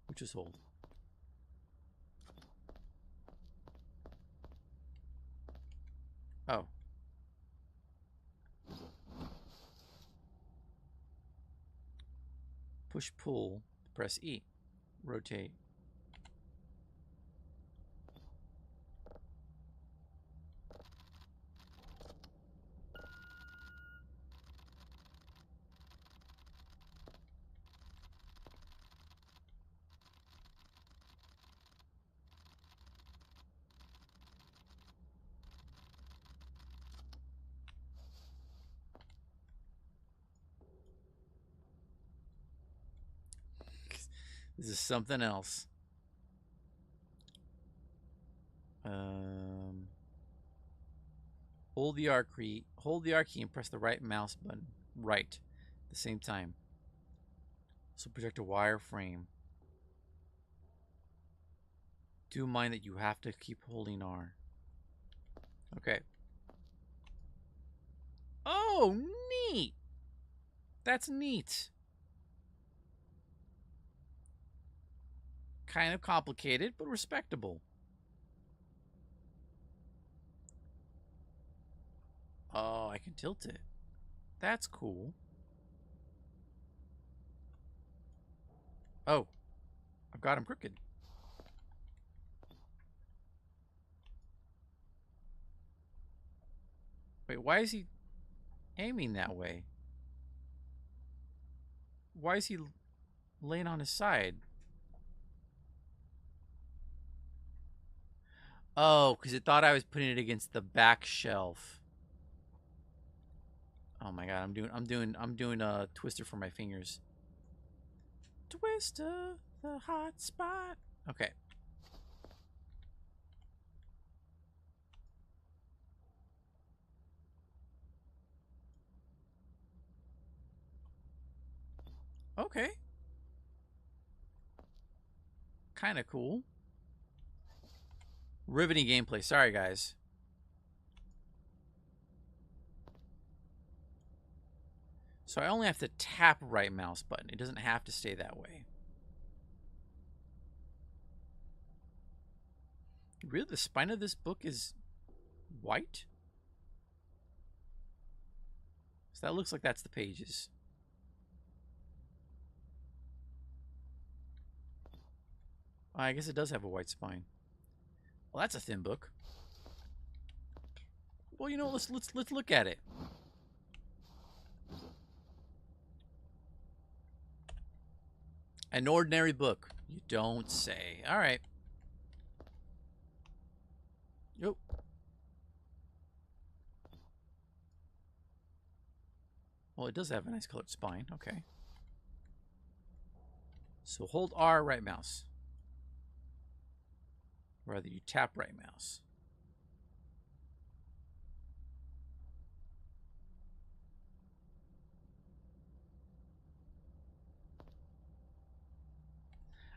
Which is hold. Oh. Push, pull, press E. Rotate. This is something else. Hold the R key and press the right mouse button. Right. At the same time. So project a wireframe. Do mind that you have to keep holding R. Okay. Oh, neat. That's neat. Kind of complicated, but respectable. Oh, I can tilt it. That's cool. Oh, I've got him crooked. Wait, why is he aiming that way? Why is he laying on his side? Oh, because it thought I was putting it against the back shelf. Oh my god, I'm doing a twister for my fingers. Twister, the hot spot. Okay. Okay. Kind of cool. Riveting gameplay. Sorry, guys. So I only have to tap right mouse button. It doesn't have to stay that way. Really? The spine of this book is white? So that looks like that's the pages. I guess it does have a white spine. Well, that's a thin book. Well, you know, let's look at it. An ordinary book. You don't say. All right. Yep. Well, it does have a nice colored spine. Okay. So hold R right mouse. Rather, you tap right mouse.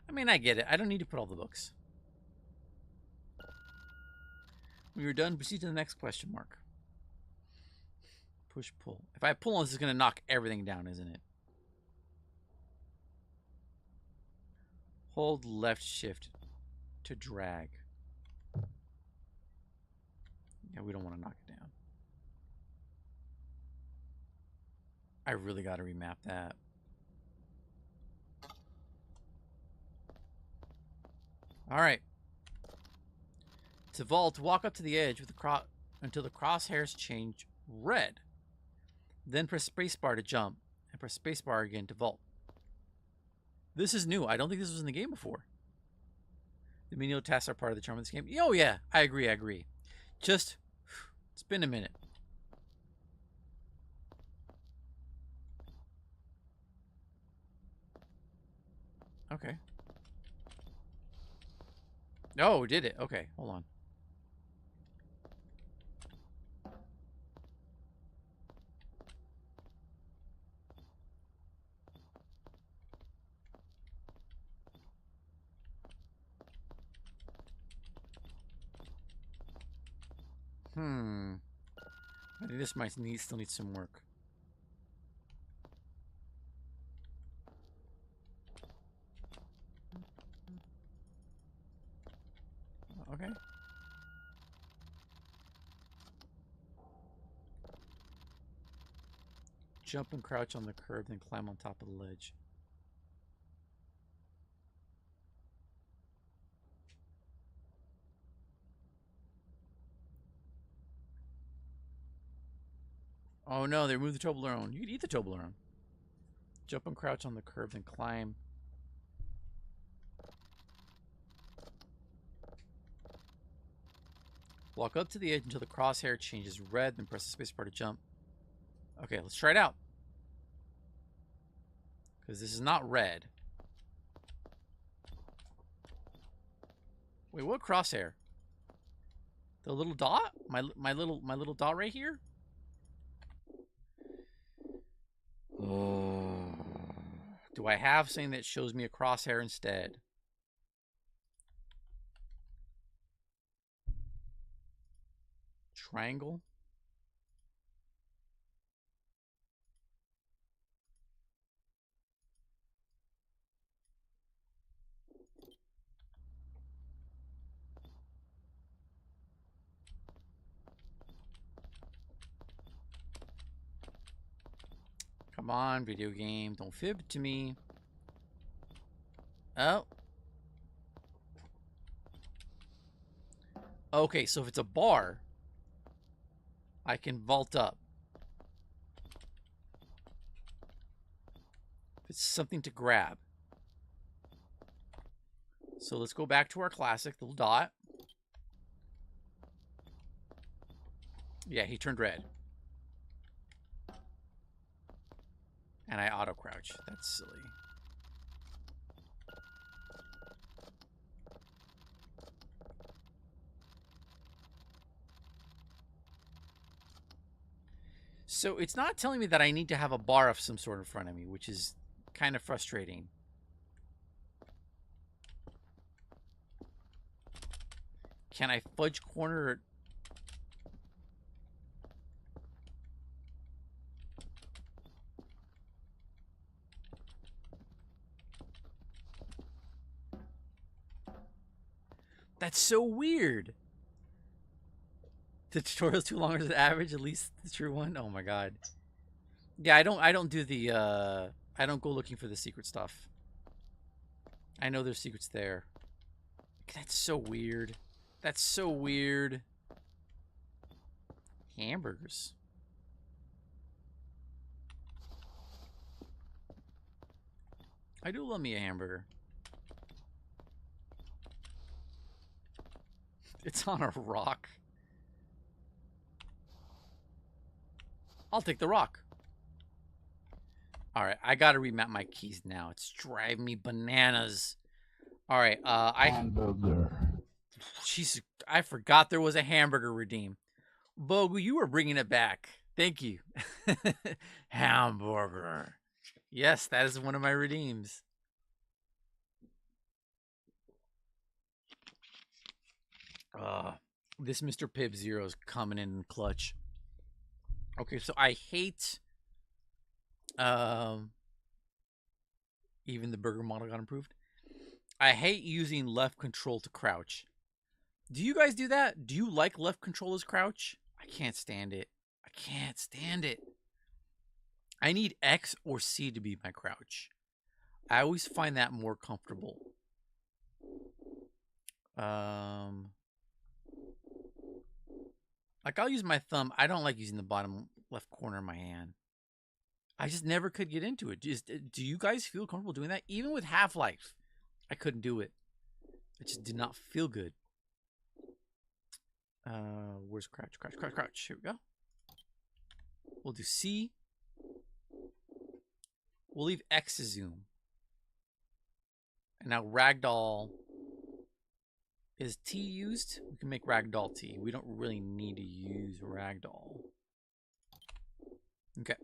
I mean, I get it. I don't need to put all the books. When you're done, proceed to the next question mark. Push, pull. If I pull on this, it's going to knock everything down, isn't it? Hold left shift to drag. Yeah, we don't want to knock it down. I really got to remap that. All right. To vault, walk up to the edge with the until the crosshairs change red. Then press spacebar to jump, and press spacebar again to vault. This is new. I don't think this was in the game before. The menial tasks are part of the charm of this game. Oh yeah, I agree. Just, it's been a minute. Okay. Oh, did it? Okay, hold on. I think this might still need some work. Okay. Jump and crouch on the curb, then climb on top of the ledge. Oh no, they removed the Toblerone. You can eat the Toblerone. Jump and crouch on the curb, then climb. Walk up to the edge until the crosshair changes red, then press the spacebar to jump. Okay, let's try it out. Because this is not red. Wait, what crosshair? The little dot? My little dot right here? Oh. Do I have something that shows me a crosshair instead? Triangle? Come on, video game. Don't fib to me. Oh. Okay, so if it's a bar, I can vault up. If it's something to grab. So let's go back to our classic little dot. Yeah, he turned red. And I auto crouch. That's silly. So it's not telling me that I need to have a bar of some sort in front of me, which is kind of frustrating. Can I fudge corner it? That's so weird. The tutorial's too long as an average, at least the true one. Oh my god. Yeah, I don't do the I don't go looking for the secret stuff. I know there's secrets there. That's so weird. That's so weird. Hamburgers. I do love me a hamburger. It's on a rock. I'll take the rock. Alright, I gotta remap my keys now. It's driving me bananas. Alright, Hamburger. Jeez, I forgot there was a hamburger redeem. Bogu, you were bringing it back. Thank you. Hamburger. Yes, that is one of my redeems. This Mr. Pibb Zero is coming in clutch. Okay, so I hate even the burger model got improved. I hate using left control to crouch. Do you guys do that? Do you like left control as crouch? I can't stand it. I can't stand it. I need X or C to be my crouch. I always find that more comfortable. Like I'll use my thumb. I don't like using the bottom left corner of my hand. I just never could get into it. Do you guys feel comfortable doing that? Even with Half-Life, I couldn't do it. It just did not feel good. Where's crouch? Crouch, crouch, crouch. Here we go. We'll do C. We'll leave X as zoom. And now ragdoll. Is T used? We can make ragdoll T. We don't really need to use ragdoll. Okay.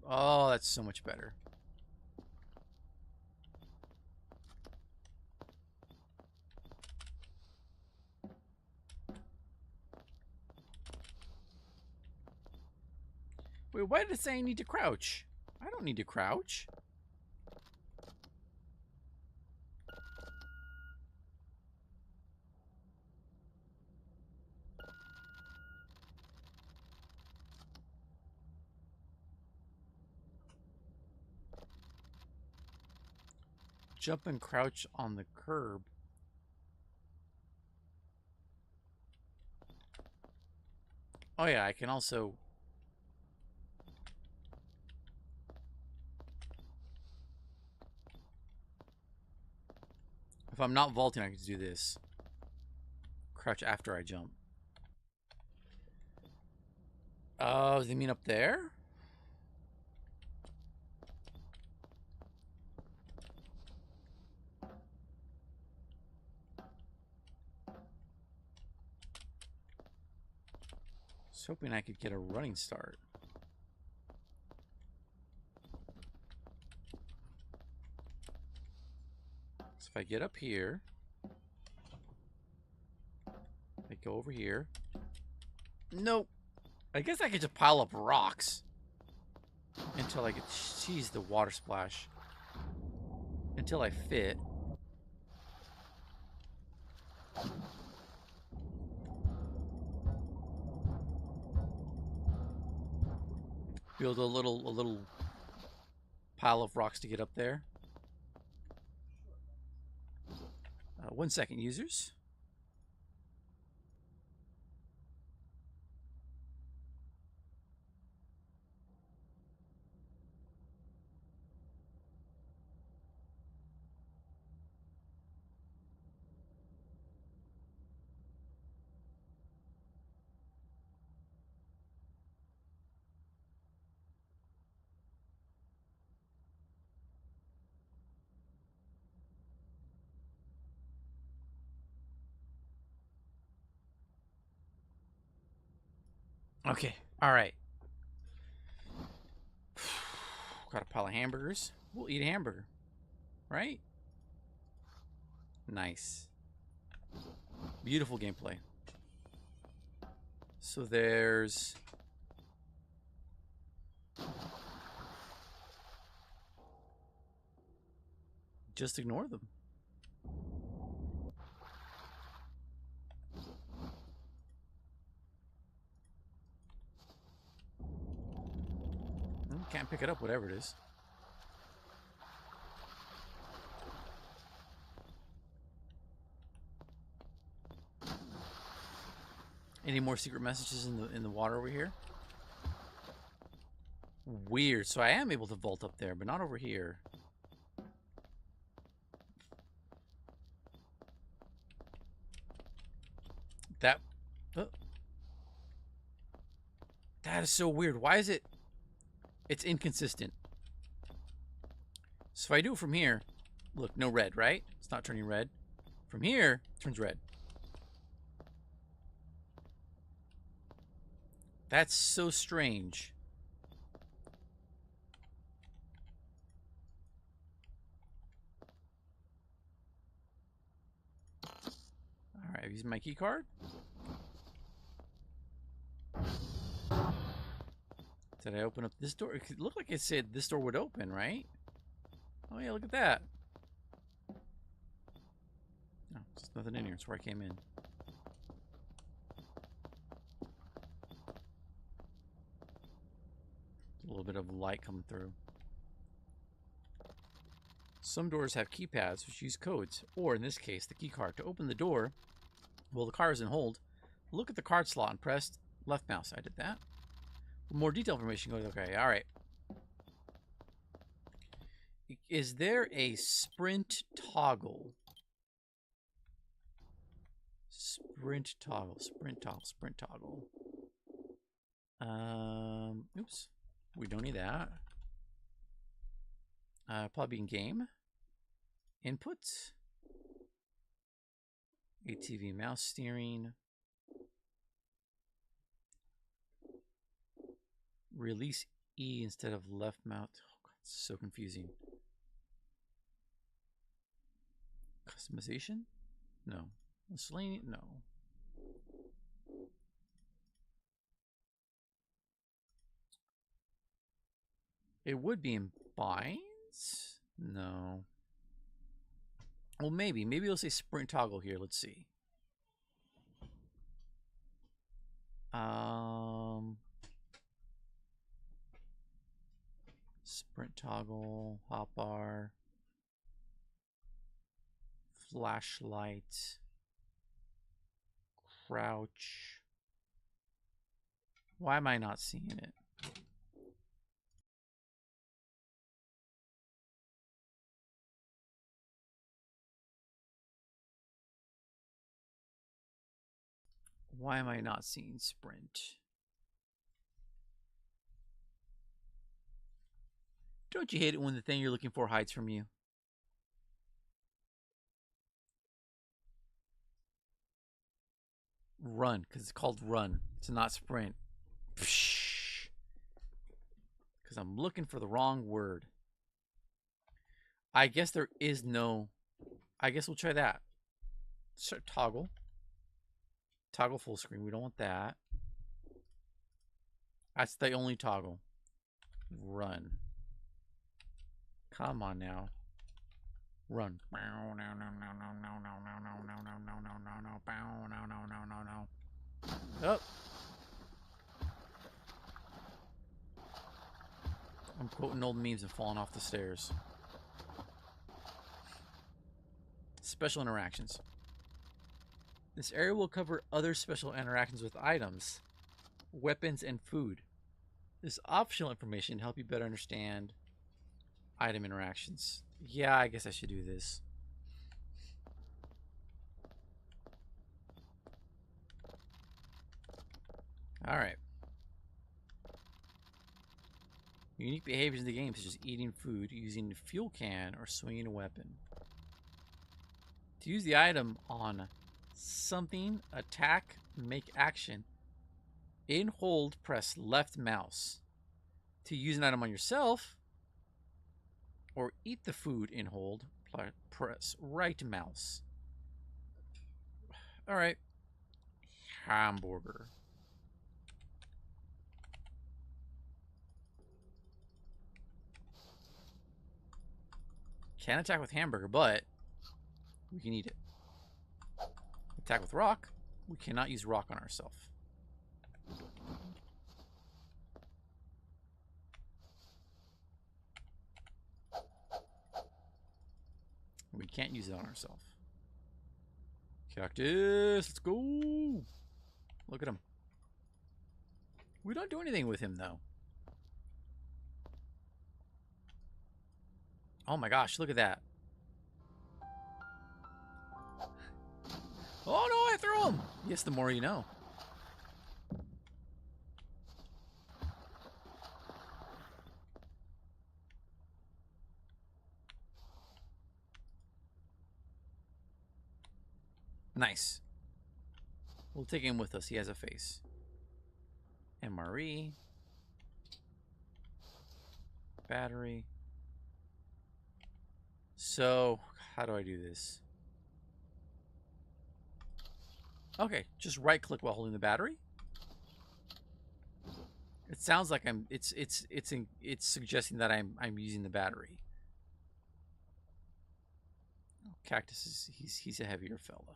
Oh, that's so much better. Wait, why did it say I need to crouch? I don't need to crouch. Jump and crouch on the curb. Oh yeah, I can also... If I'm not vaulting, I can just do this. Crouch after I jump. Oh, does it mean up there? I was hoping I could get a running start. So if I get up here, I go over here. Nope. I guess I could just pile up rocks until I get, jeez, the water splash. Until I fit. Build a little pile of rocks to get up there. 1 second, users. Okay, all right. Got a pile of hamburgers. We'll eat a hamburger, right? Nice. Beautiful gameplay. So there's... Just ignore them. Can't pick it up, whatever it is. Any more secret messages in the water over here? Weird. So I am able to vault up there, but not over here. That is so weird. Why is it? It's inconsistent. So if I do it from here, look, no red, right? It's not turning red. From here, it turns red. That's so strange. All right, I'm using my key card. Did I open up this door? It looked like it said this door would open, right? Oh yeah, look at that. No, there's nothing in here. It's where I came in. A little bit of light coming through. Some doors have keypads which use codes, or in this case, the key card. To open the door, well, the card is in hold. Look at the card slot and press left mouse. I did that. For more detailed information, go to okay. All right. Is there a sprint toggle? Sprint toggle. Oops. We don't need that. Probably in game. Inputs. ATV mouse steering. Release E instead of left mouse. Oh God, it's so confusing. Customization? No. Miscellaneous? No. It would be in binds? No. Well, maybe. Maybe it'll say sprint toggle here. Let's see. Sprint toggle, hotbar, flashlight, crouch. Why am I not seeing it? Why am I not seeing sprint? Don't you hate it when the thing you're looking for hides from you? Run, because it's called run. It's not sprint. Because I'm looking for the wrong word. I guess there is no... I guess we'll try that. Start toggle. Toggle full screen. We don't want that. That's the only toggle. Run. Come on now. Run. Oh. I'm quoting old memes and falling off the stairs. Special interactions. This area will cover other special interactions with items, weapons, and food. This optional information to help you better understand item interactions. Yeah, I guess I should do this. Alright. Unique behaviors in the game, such as eating food, using a fuel can, or swinging a weapon. To use the item on something, attack, make action, in hold, press left mouse. To use an item on yourself, or eat the food in hold, press right mouse. Alright. Hamburger. Can't attack with hamburger, but we can eat it. Attack with rock. We cannot use rock on ourselves. We can't use it on ourselves. Cactus, let's go. Look at him. We don't do anything with him, though. Oh my gosh, look at that. Oh no, I threw him! Yes, the more you know. Nice. We'll take him with us. He has a face. MRE. Battery. So, how do I do this? Okay, just right click while holding the battery. It sounds like it's suggesting that I'm using the battery. Oh, Cactus is he's a heavier fella.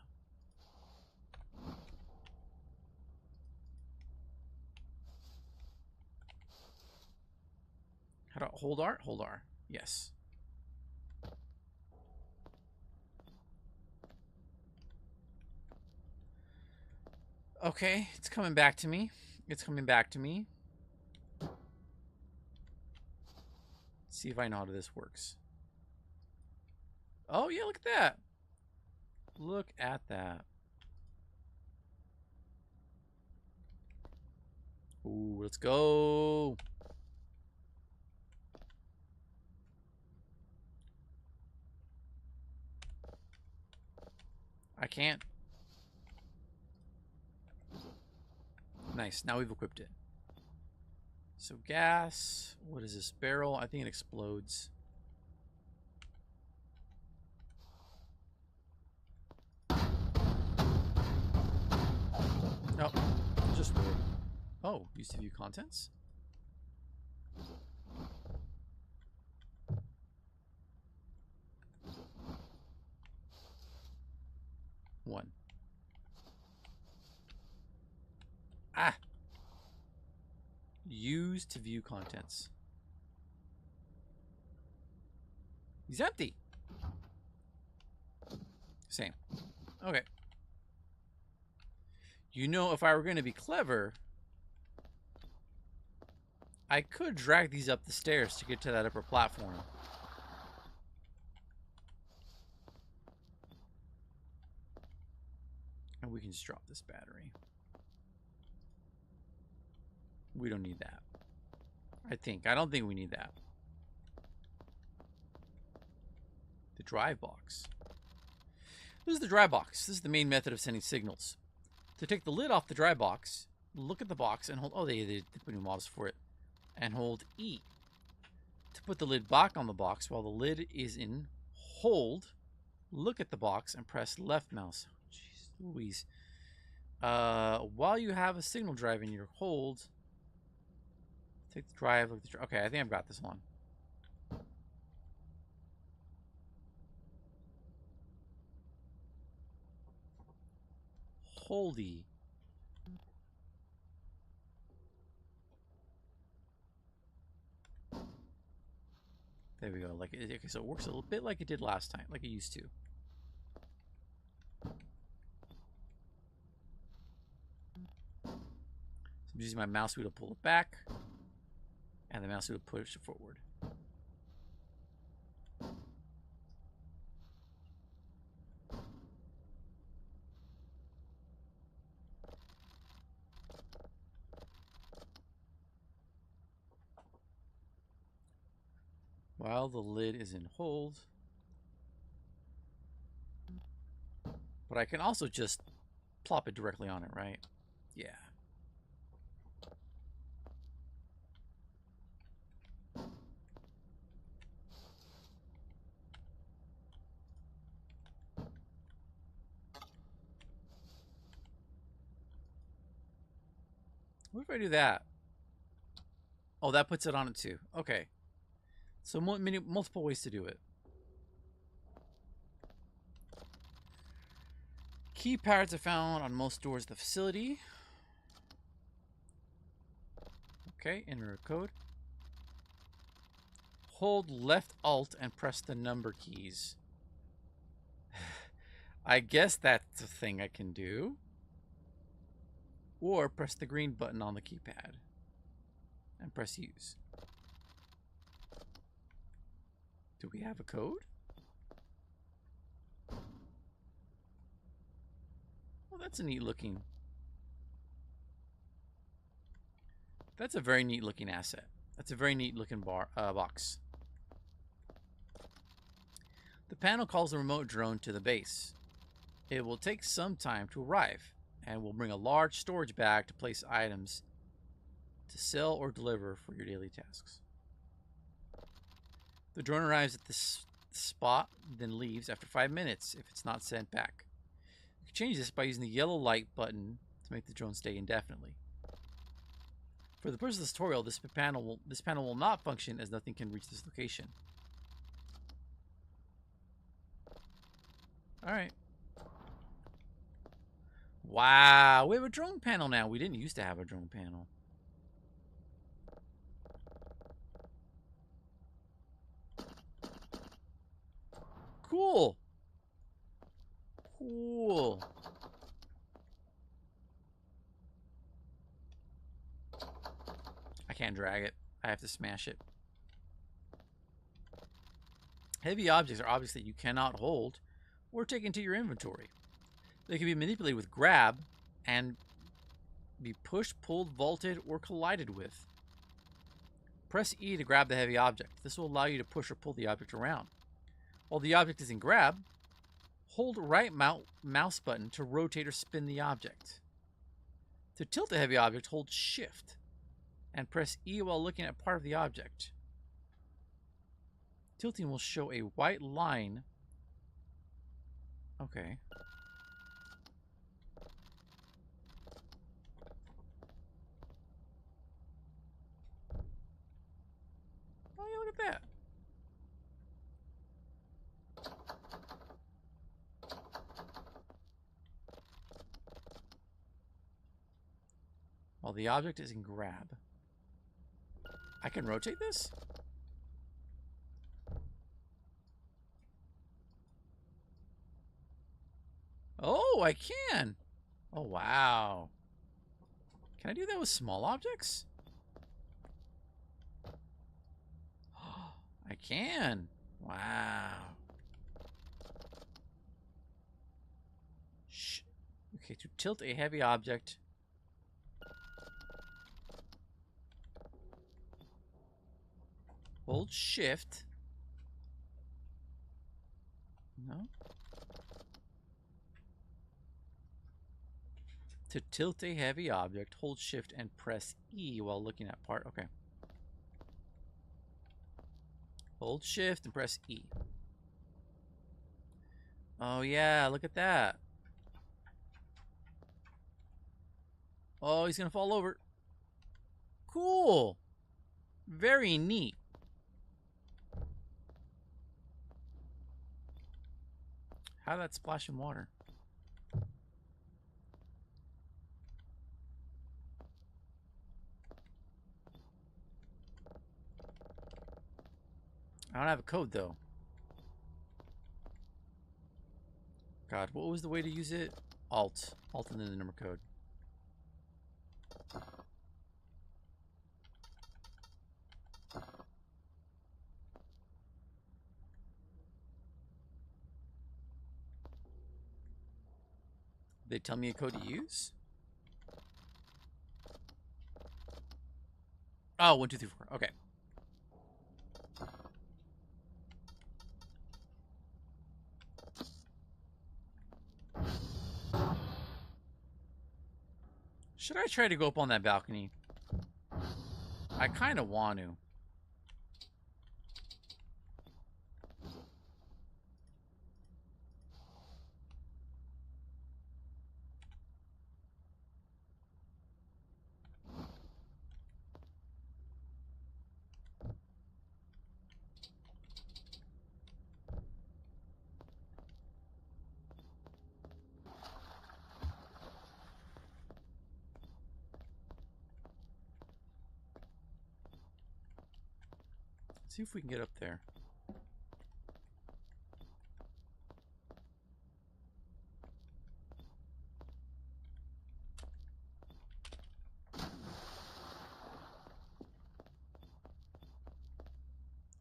How do I hold R? Hold R. Yes. Okay, it's coming back to me. It's coming back to me. Let's see if I know how this works. Oh, yeah, look at that. Look at that. Ooh, let's go. I can't. Nice. Now we've equipped it. So gas. What is this? Barrel. I think it explodes. No. Just wood. Oh, used to view contents? One. Ah! Use to view contents. He's empty. Same. Okay. You know, if I were going to be clever, I could drag these up the stairs to get to that upper platform. And we can just drop this battery. We don't need that. I don't think we need that. The drive box. This is the drive box. This is the main method of sending signals. To take the lid off the drive box, look at the box and hold... Oh, they put new mobs for it. And hold E. To put the lid back on the box while the lid is in hold, look at the box and press left mouse. Jeez Louise. While you have a signal drive in your hold, take the drive. Look at the drive. Okay, I think I've got this one. Holdy. There we go. Like, okay, so it works a little bit like it did last time, like it used to. So I'm using my mouse wheel to pull it back, and the mouse wheel to push it forward. While the lid is in hold. But I can also just plop it directly on it, right? Yeah. What if I do that? Oh, that puts it on it too. Okay. So multiple ways to do it. Keypads are found on most doors of the facility. Okay, enter a code. Hold left Alt and press the number keys. I guess that's a thing I can do. Or press the green button on the keypad and press use. Do we have a code? Well, that's a neat looking. That's a very neat looking asset. That's a very neat looking box. The panel calls the remote drone to the base. It will take some time to arrive and will bring a large storage bag to place items to sell or deliver for your daily tasks. The drone arrives at this spot, then leaves after 5 minutes if it's not sent back. You can change this by using the yellow light button to make the drone stay indefinitely. For the purpose of this tutorial, this panel will not function as nothing can reach this location. Alright. Wow, we have a drone panel now. We didn't used to have a drone panel. Cool. Cool. I can't drag it. I have to smash it. Heavy objects are objects that you cannot hold or take into your inventory. They can be manipulated with grab and be pushed, pulled, vaulted, or collided with. Press E to grab the heavy object. This will allow you to push or pull the object around. While the object is in grab, hold right mouse button to rotate or spin the object. To tilt the heavy object, hold Shift and press E while looking at part of the object. Tilting will show a white line. Okay. Oh, yeah, look at that. While the object is in grab. I can rotate this? Oh, I can. Oh, wow. Can I do that with small objects? I can. Wow. Shh. Okay, to tilt a heavy object. Hold Shift. No. To tilt a heavy object, hold Shift and press E while looking at part. Okay. Hold Shift and press E. Oh yeah, look at that. Oh, he's gonna fall over. Cool. Very neat. How did that splash in water? I don't have a code though. God, what was the way to use it? Alt. Alt and then the number code. They tell me a code to use? Oh, 1, 2, 3, 4. Okay. Should I try to go up on that balcony? I kind of want to. See if we can get up there.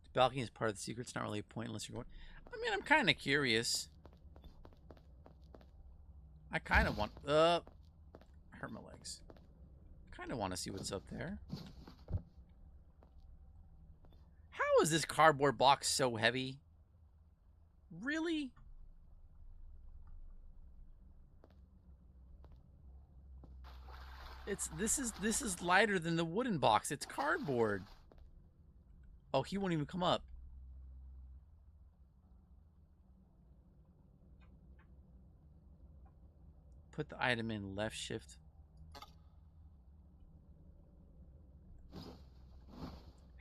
The balcony is part of the secret. It's not really a point unless you're going. I mean, I'm kind of curious. I kind of want. Hurt my legs. Kind of want to see what's up there. How is this cardboard box so heavy? Really? This is lighter than the wooden box. It's cardboard. Oh, he won't even come up. Put the item in, left shift.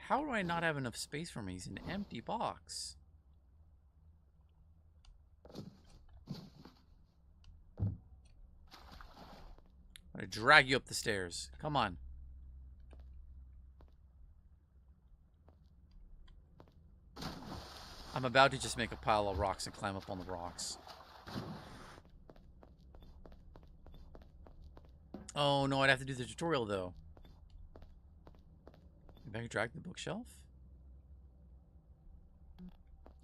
How do I not have enough space for him? He's an empty box. I'm gonna drag you up the stairs. Come on. I'm about to just make a pile of rocks and climb up on the rocks. Oh no, I'd have to do the tutorial though. Maybe I can drag the bookshelf?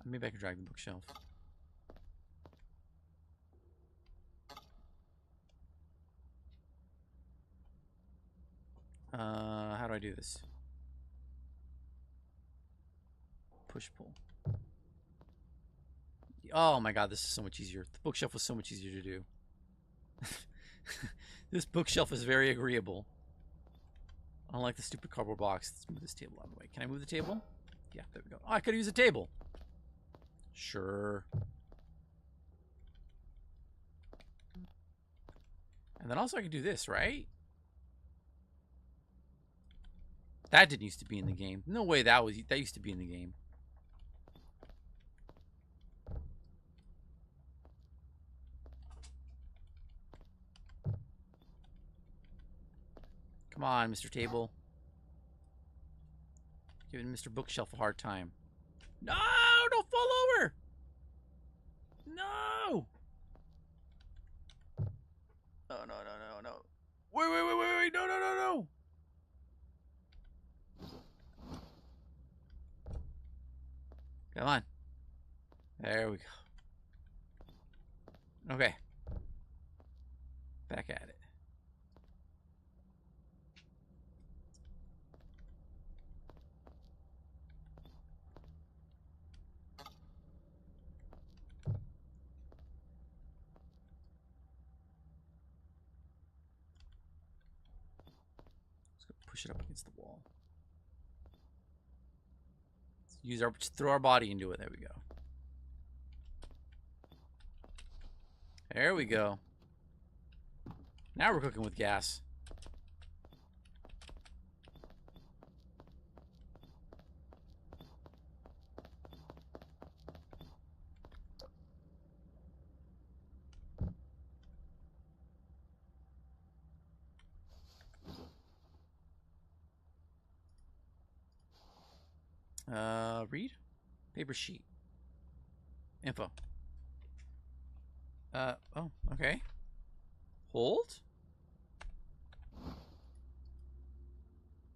Maybe I can drag the bookshelf. How do I do this? Push pull. Oh my god, this is so much easier. The bookshelf was so much easier to do. This bookshelf is very agreeable. Unlike the stupid cardboard box. Let's move this table out of the way. Can I move the table? Yeah, there we go. Oh, I could use a table. Sure. And then also I could do this, right? That didn't used to be in the game. No way that used to be in the game. Come on, Mr. Table. Giving Mr. Bookshelf a hard time. No! Don't fall over! No! No, no, no, no, no. Wait. No. Come on. There we go. Okay. Back at it. Push it up against the wall. Let's throw our body into it. There we go. There we go. Now we're cooking with gas. Read? Paper sheet. Info. Oh, okay. Hold?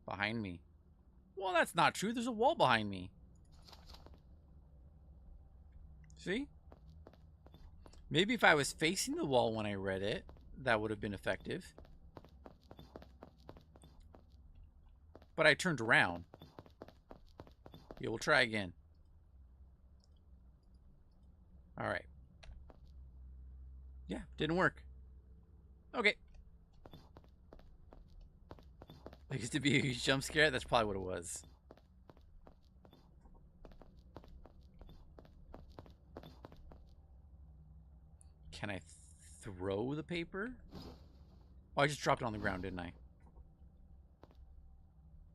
Behind me. Well, that's not true. There's a wall behind me. See? Maybe if I was facing the wall when I read it, that would have been effective. But I turned around. Yeah, we'll try again. All right. Yeah, didn't work. Okay. It used to be a huge jump scare. That's probably what it was. Can I throw the paper? Oh, I just dropped it on the ground, didn't I?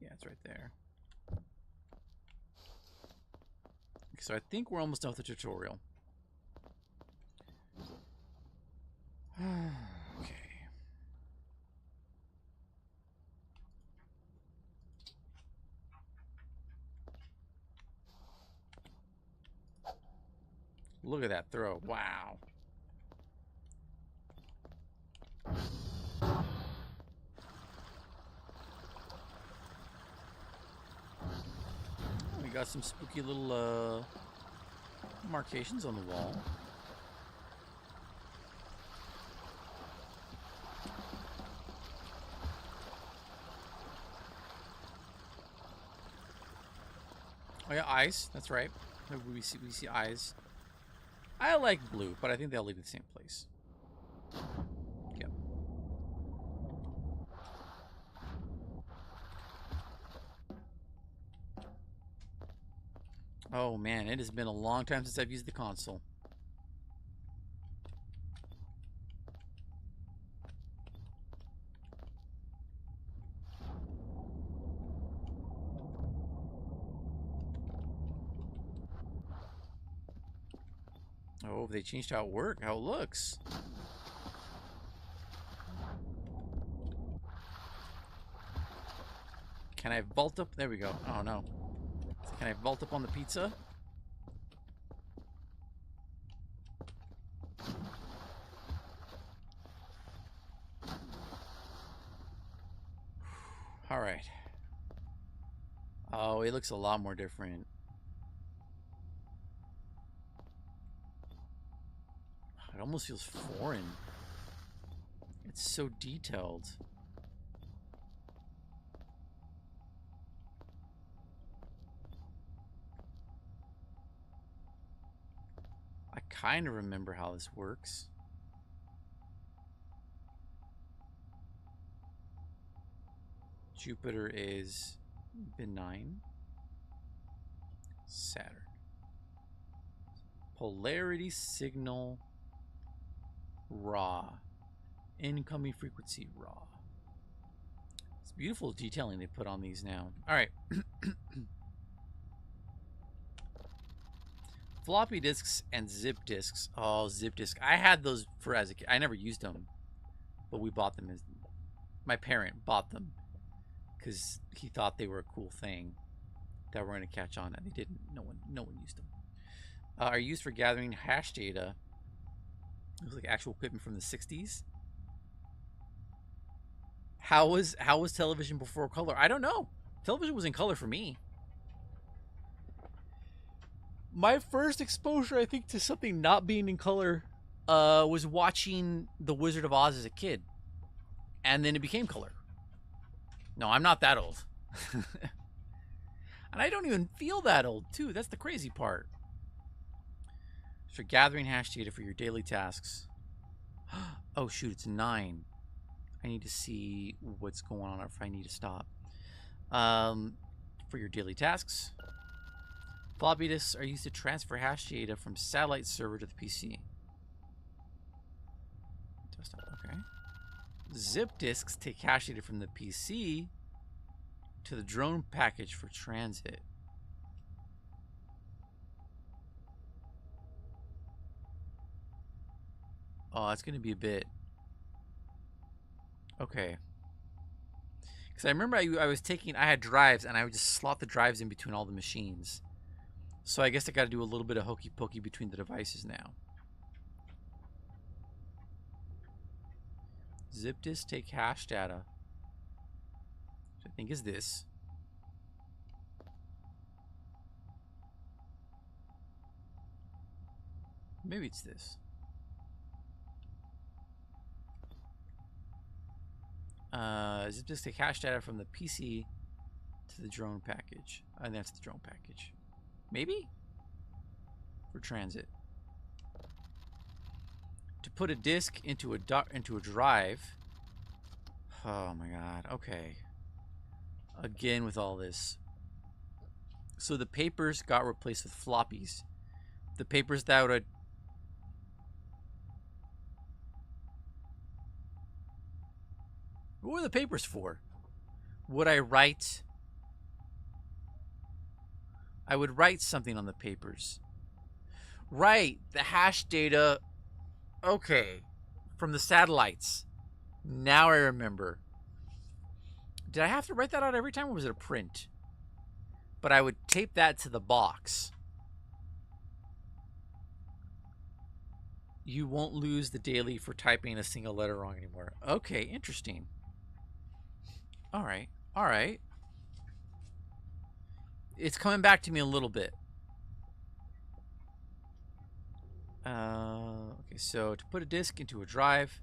Yeah, it's right there. Okay, so I think we're almost done with the tutorial. Okay. Look at that throw. Wow. We got some spooky little markations on the wall. Oh yeah, eyes. That's right. We see eyes. I like blue, but I think they'll leave in the same place. Yep. Oh man, it has been a long time since I've used the console. Oh, they changed how it looks. Can I vault up? There we go. Oh no. Can I vault up on the pizza? All right. Oh, it looks a lot more different. It almost feels foreign. It's so detailed. I kind of remember how this works. Jupiter is benign. Saturn. Polarity signal raw. Incoming frequency raw. It's beautiful detailing they put on these now. All right. Floppy disks and zip disks. Oh, zip disk. I had those for as a kid. I never used them, but we bought them. My parent bought them because he thought they were a cool thing that we're going to catch on, and they didn't. No one used them. Are used for gathering hash data. It was like actual equipment from the 60s. How was television before color? I don't know. Television was in color for me. My first exposure, I think, to something not being in color was watching The Wizard of Oz as a kid. And then it became color. No, I'm not that old. And I don't even feel that old, too. That's the crazy part. So gathering hash data for your daily tasks. Oh, shoot, it's 9. I need to see what's going on or if I need to stop. For your daily tasks. Floppy disks are used to transfer hash data from satellite server to the PC. Desktop, okay. Zip disks take hash data from the PC to the drone package for transit. Oh, that's going to be a bit. Okay. Because I remember I had drives and I would just slot the drives in between all the machines. So I guess I got to do a little bit of hokey pokey between the devices now. Zip disk take hash data, which I think is this. Maybe it's this. Zip disk take hash data from the PC to the drone package. And that's the drone package. Maybe? For transit. To put a disk into a drive. Oh my god. Okay. Again with all this. So the papers got replaced with floppies. The papers that would... What were the papers for? Would I write... I would write something on the papers. Right, the hash data. Okay, from the satellites. Now I remember. Did I have to write that out every time, or was it a print? But I would tape that to the box. You won't lose the daily for typing a single letter wrong anymore. Okay, interesting. All right, all right. It's coming back to me a little bit. Okay, so to put a disk into a drive,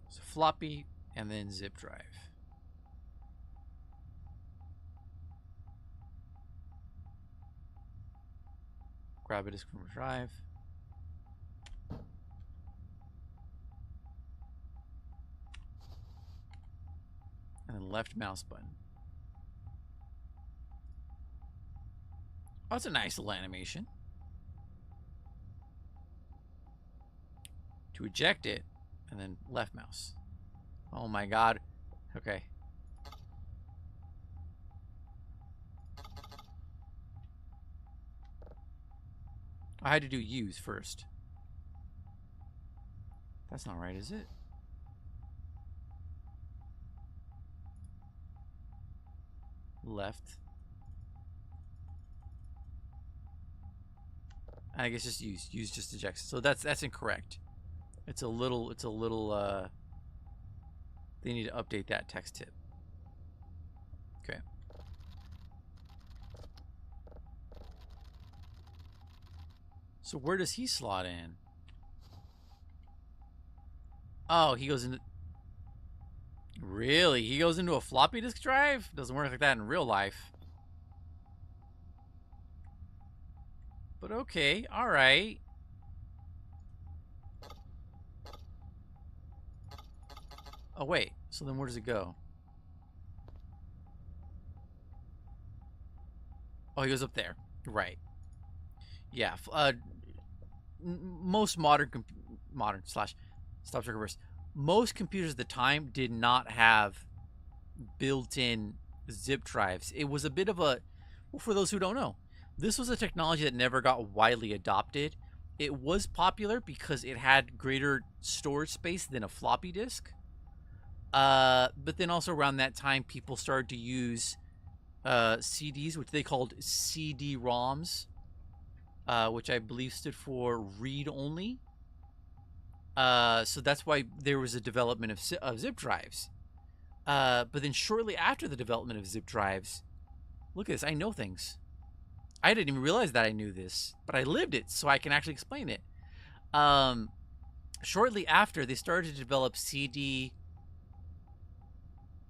so floppy and then zip drive. Grab a disk from a drive. And then left mouse button. Oh, that's a nice little animation. To eject it, and then left mouse. Oh my god. Okay. I had to do use first. That's not right, is it? Left. I guess just use. Use just ejects. So that's incorrect. It's a little they need to update that text tip. Okay. So where does he slot in? Oh, he goes into... Really? He goes into a floppy disk drive? Doesn't work like that in real life. But okay, alright. Oh, wait. So then where does it go? Oh, he goes up there. Right. Yeah. Most modern slash stop check reverse. Most computers at the time did not have built-in zip drives. It was a bit of a... Well, for those who don't know, this was a technology that never got widely adopted. It was popular because it had greater storage space than a floppy disk. But then also around that time, people started to use CDs, which they called CD-ROMs, which I believe stood for read-only. So that's why there was a development of zip drives. But then shortly after the development of zip drives, look at this, I know things. I didn't even realize that I knew this, but I lived it, so I can actually explain it. Shortly after, they started to develop CD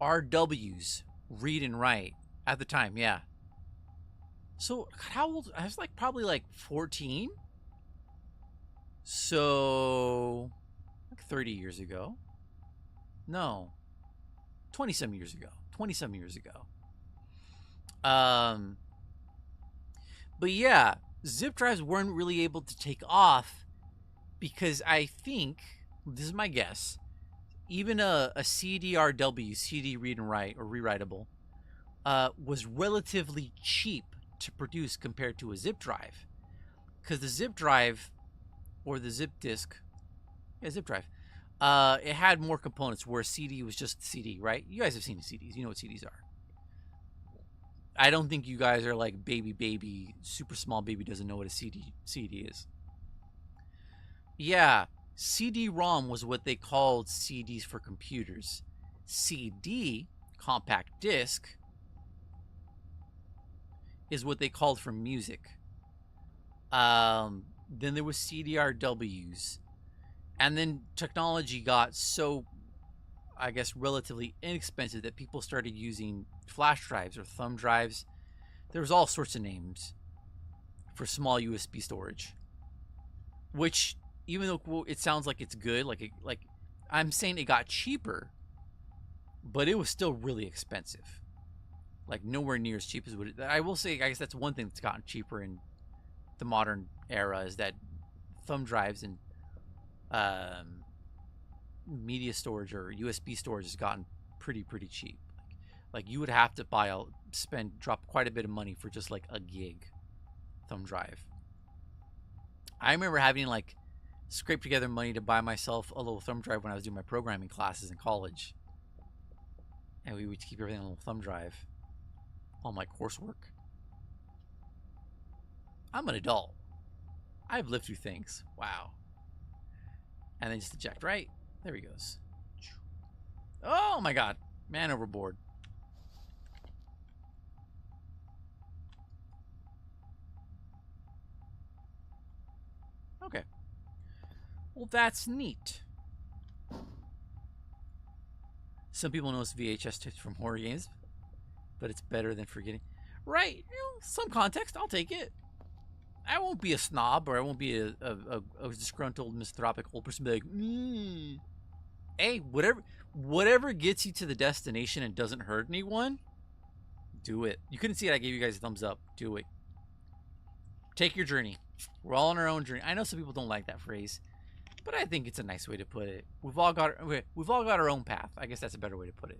RWs, read and write, at the time, yeah. So, how old? I was like probably like 14. So, like 30 years ago. No. 20-some years ago. 20-some years ago. But yeah, zip drives weren't really able to take off because I think, this is my guess, even a CD-RW, CD read and write, or rewritable, was relatively cheap to produce compared to a zip drive. Because the zip drive, or the zip disk, yeah, zip drive, it had more components, where a CD was just CD, right? You guys have seen CDs. You know what CDs I don't think you guys are like baby, super small baby doesn't know what a CD is. Yeah, CD-ROM was what they called CDs for computers. CD, compact disc, is what they called for music. Then there was CDRWs. And then technology got so, I guess, relatively inexpensive that people started using flash drives or thumb drives. There was all sorts of names for small USB storage, which, even though it sounds like it's good, like I'm saying it got cheaper, but it was still really expensive. Like nowhere near as cheap as what it, I will say. I guess that's one thing that's gotten cheaper in the modern era is that thumb drives and media storage or USB storage has gotten pretty cheap. Like you would have to drop quite a bit of money for just like a gig thumb drive. I remember having like scrape together money to buy myself a little thumb drive when I was doing my programming classes in college, and we would keep everything on a little thumb drive, all my coursework. I'm an adult. I've lived through things. Wow. And then just eject, right? There he goes. Oh my god. Man overboard. Okay. Well, that's neat. Some people know it's VHS tapes from horror games, but it's better than forgetting. Right. You know, some context. I'll take it. I won't be a snob, or I won't be a disgruntled, misanthropic old person. Be like, hey, whatever gets you to the destination and doesn't hurt anyone, do it. You couldn't see it. I gave you guys a thumbs up. Do it. Take your journey. We're all on our own journey. I know some people don't like that phrase, but I think it's a nice way to put it. We've all got our own path. I guess that's a better way to put it.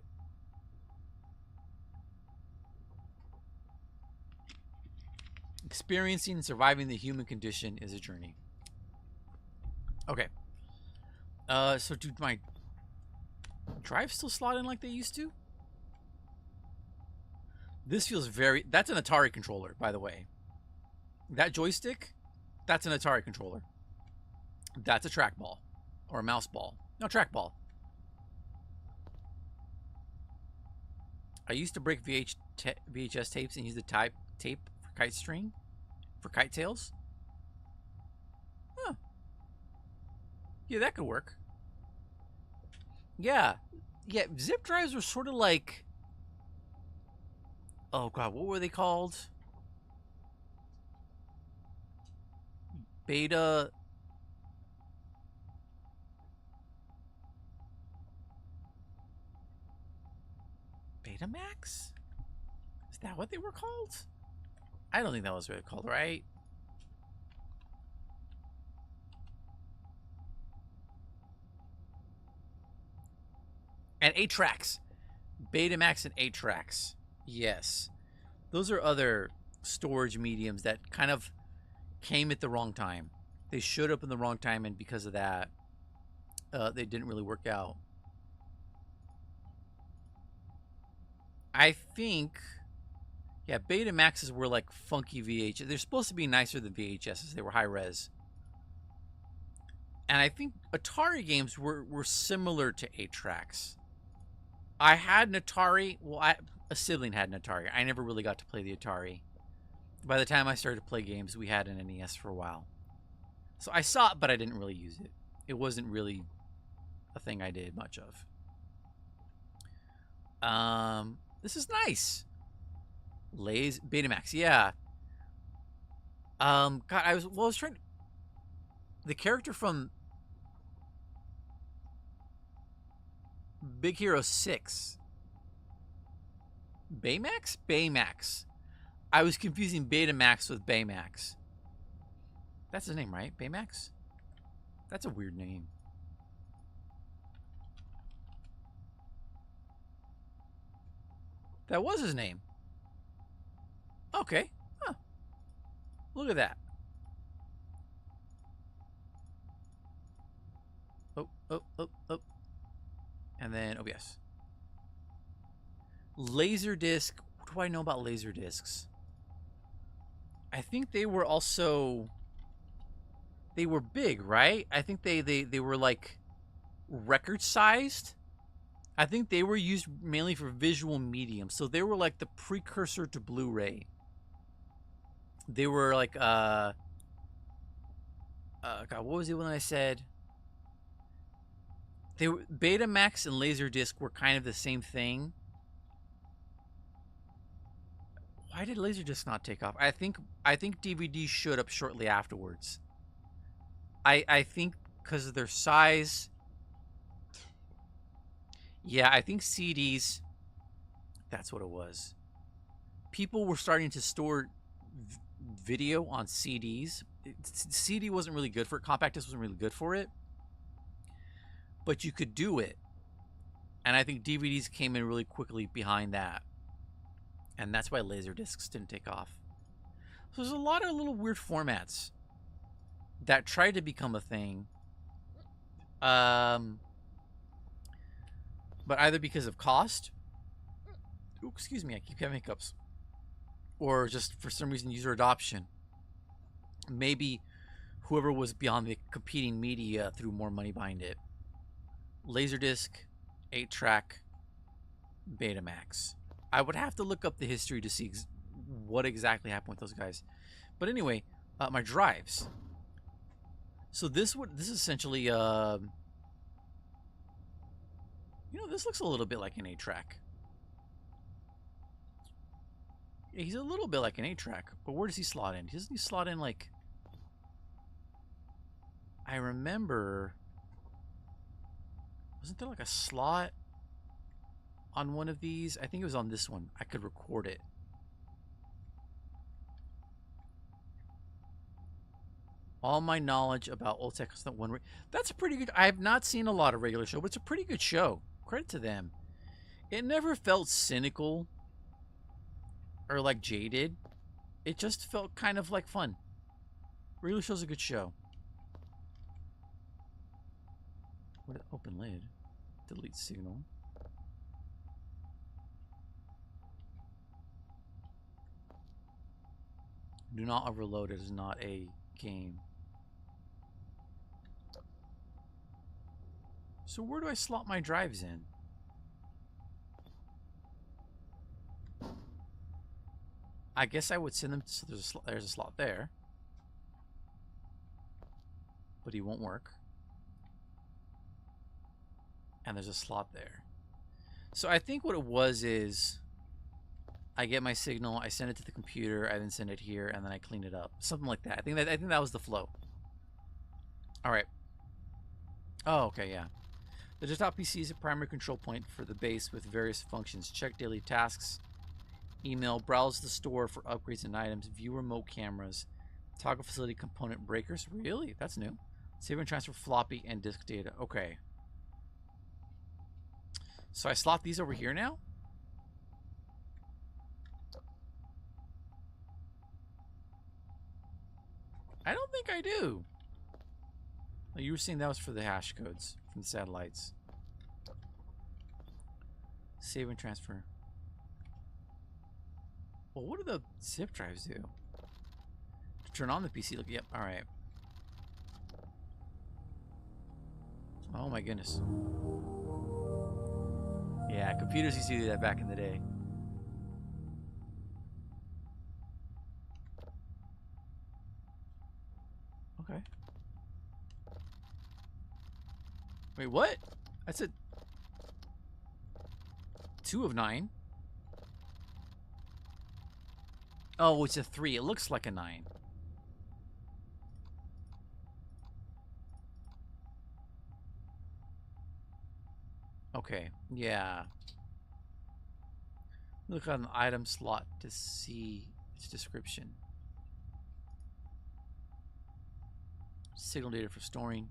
Experiencing and surviving the human condition is a journey. Okay. So do my drives still slot in like they used to? This feels very... That's an Atari controller, by the way. That joystick, that's an Atari controller. That's a trackball. Or a mouse ball. No, trackball. I used to break VHS tapes and use the tape for kite string. For kite tails. Huh. Yeah, that could work. Yeah. Yeah, zip drives were sort of like... Oh, God, what were they called? Betamax? Is that what they were called? I don't think that was what it was called, right? And 8-tracks. Betamax and 8-tracks. Yes. Those are other storage mediums that kind of came at the wrong time. They showed up in the wrong time, and because of that, they didn't really work out. I think... Yeah, Betamaxes were like funky VHS. They're supposed to be nicer than VHSs. They were high res. And I think Atari games were similar to 8-tracks. I had an Atari. Well, a sibling had an Atari. I never really got to play the Atari. By the time I started to play games, we had an NES for a while. So I saw it, but I didn't really use it. It wasn't really a thing I did much of. This is nice. Betamax, yeah. God, I was trying to... The character from Big Hero 6. Baymax? Baymax. I was confusing Betamax with Baymax. That's his name, right? Baymax? That's a weird name. That was his name. Okay. Huh. Look at that. Oh. And then OBS. Laserdisc do I know about laser discs? I think they were also... They were big, right? I think they were like record sized. I think they were used mainly for visual medium. So they were like the precursor to Blu-ray. They were like God, what was the one I said? They were Betamax and Laserdisc were kind of the same thing. Why did Laserdisc not take off? I think DVD showed up shortly afterwards. I think because of their size. Yeah, I think CDs. That's what it was. People were starting to store video on CDs. CD wasn't really good for it. Compact disc wasn't really good for it. But you could do it. And I think DVDs came in really quickly behind that. And that's why Laserdiscs didn't take off. So there's a lot of little weird formats that tried to become a thing. But either because of cost. Ooh, excuse me, I keep having hiccups. Or just for some reason user adoption. Maybe whoever was beyond the competing media threw more money behind it. Laserdisc, 8-track, Betamax. I would have to look up the history to see what exactly happened with those guys. But anyway, my drives. So this is essentially you know, this looks a little bit like an 8-track. Yeah, he's a little bit like an 8-track, but where does he slot in? Doesn't he slot in like... I remember... Wasn't there like a slot on one of these? I think it was on this one. I could record it. All my knowledge about old tech is not one. That's a pretty good... I have not seen a lot of regular show, but it's a pretty good show. Credit to them. It never felt cynical or like jaded. It just felt kind of like fun. Regular show's a good show. What? Open lid. Delete signal. Do not overload. It is not a game. So where do I slot my drives in? I guess I would send them. So there's a slot there, but he won't work. And there's a slot there. So I think what it was is I get my signal, I send it to the computer, I then send it here, and then I clean it up. Something like that. I think that was the flow. All right. Oh, okay, yeah. The desktop PC is a primary control point for the base with various functions. Check daily tasks, email, browse the store for upgrades and items, view remote cameras, toggle facility component breakers. Really? That's new. Save and transfer floppy and disk data. Okay. So I slot these over here now? I don't think I do. Oh, you were saying that was for the hash codes from the satellites. Save and transfer. Well, what do the zip drives do? To turn on the PC, look, yep, alright. Oh my goodness. Yeah, computers used to do that back in the day. Okay. Wait, what? That's a 2 of 9. Oh, it's a 3. It looks like a 9. Okay, yeah. Look on the item slot to see its description. Signal data for storing.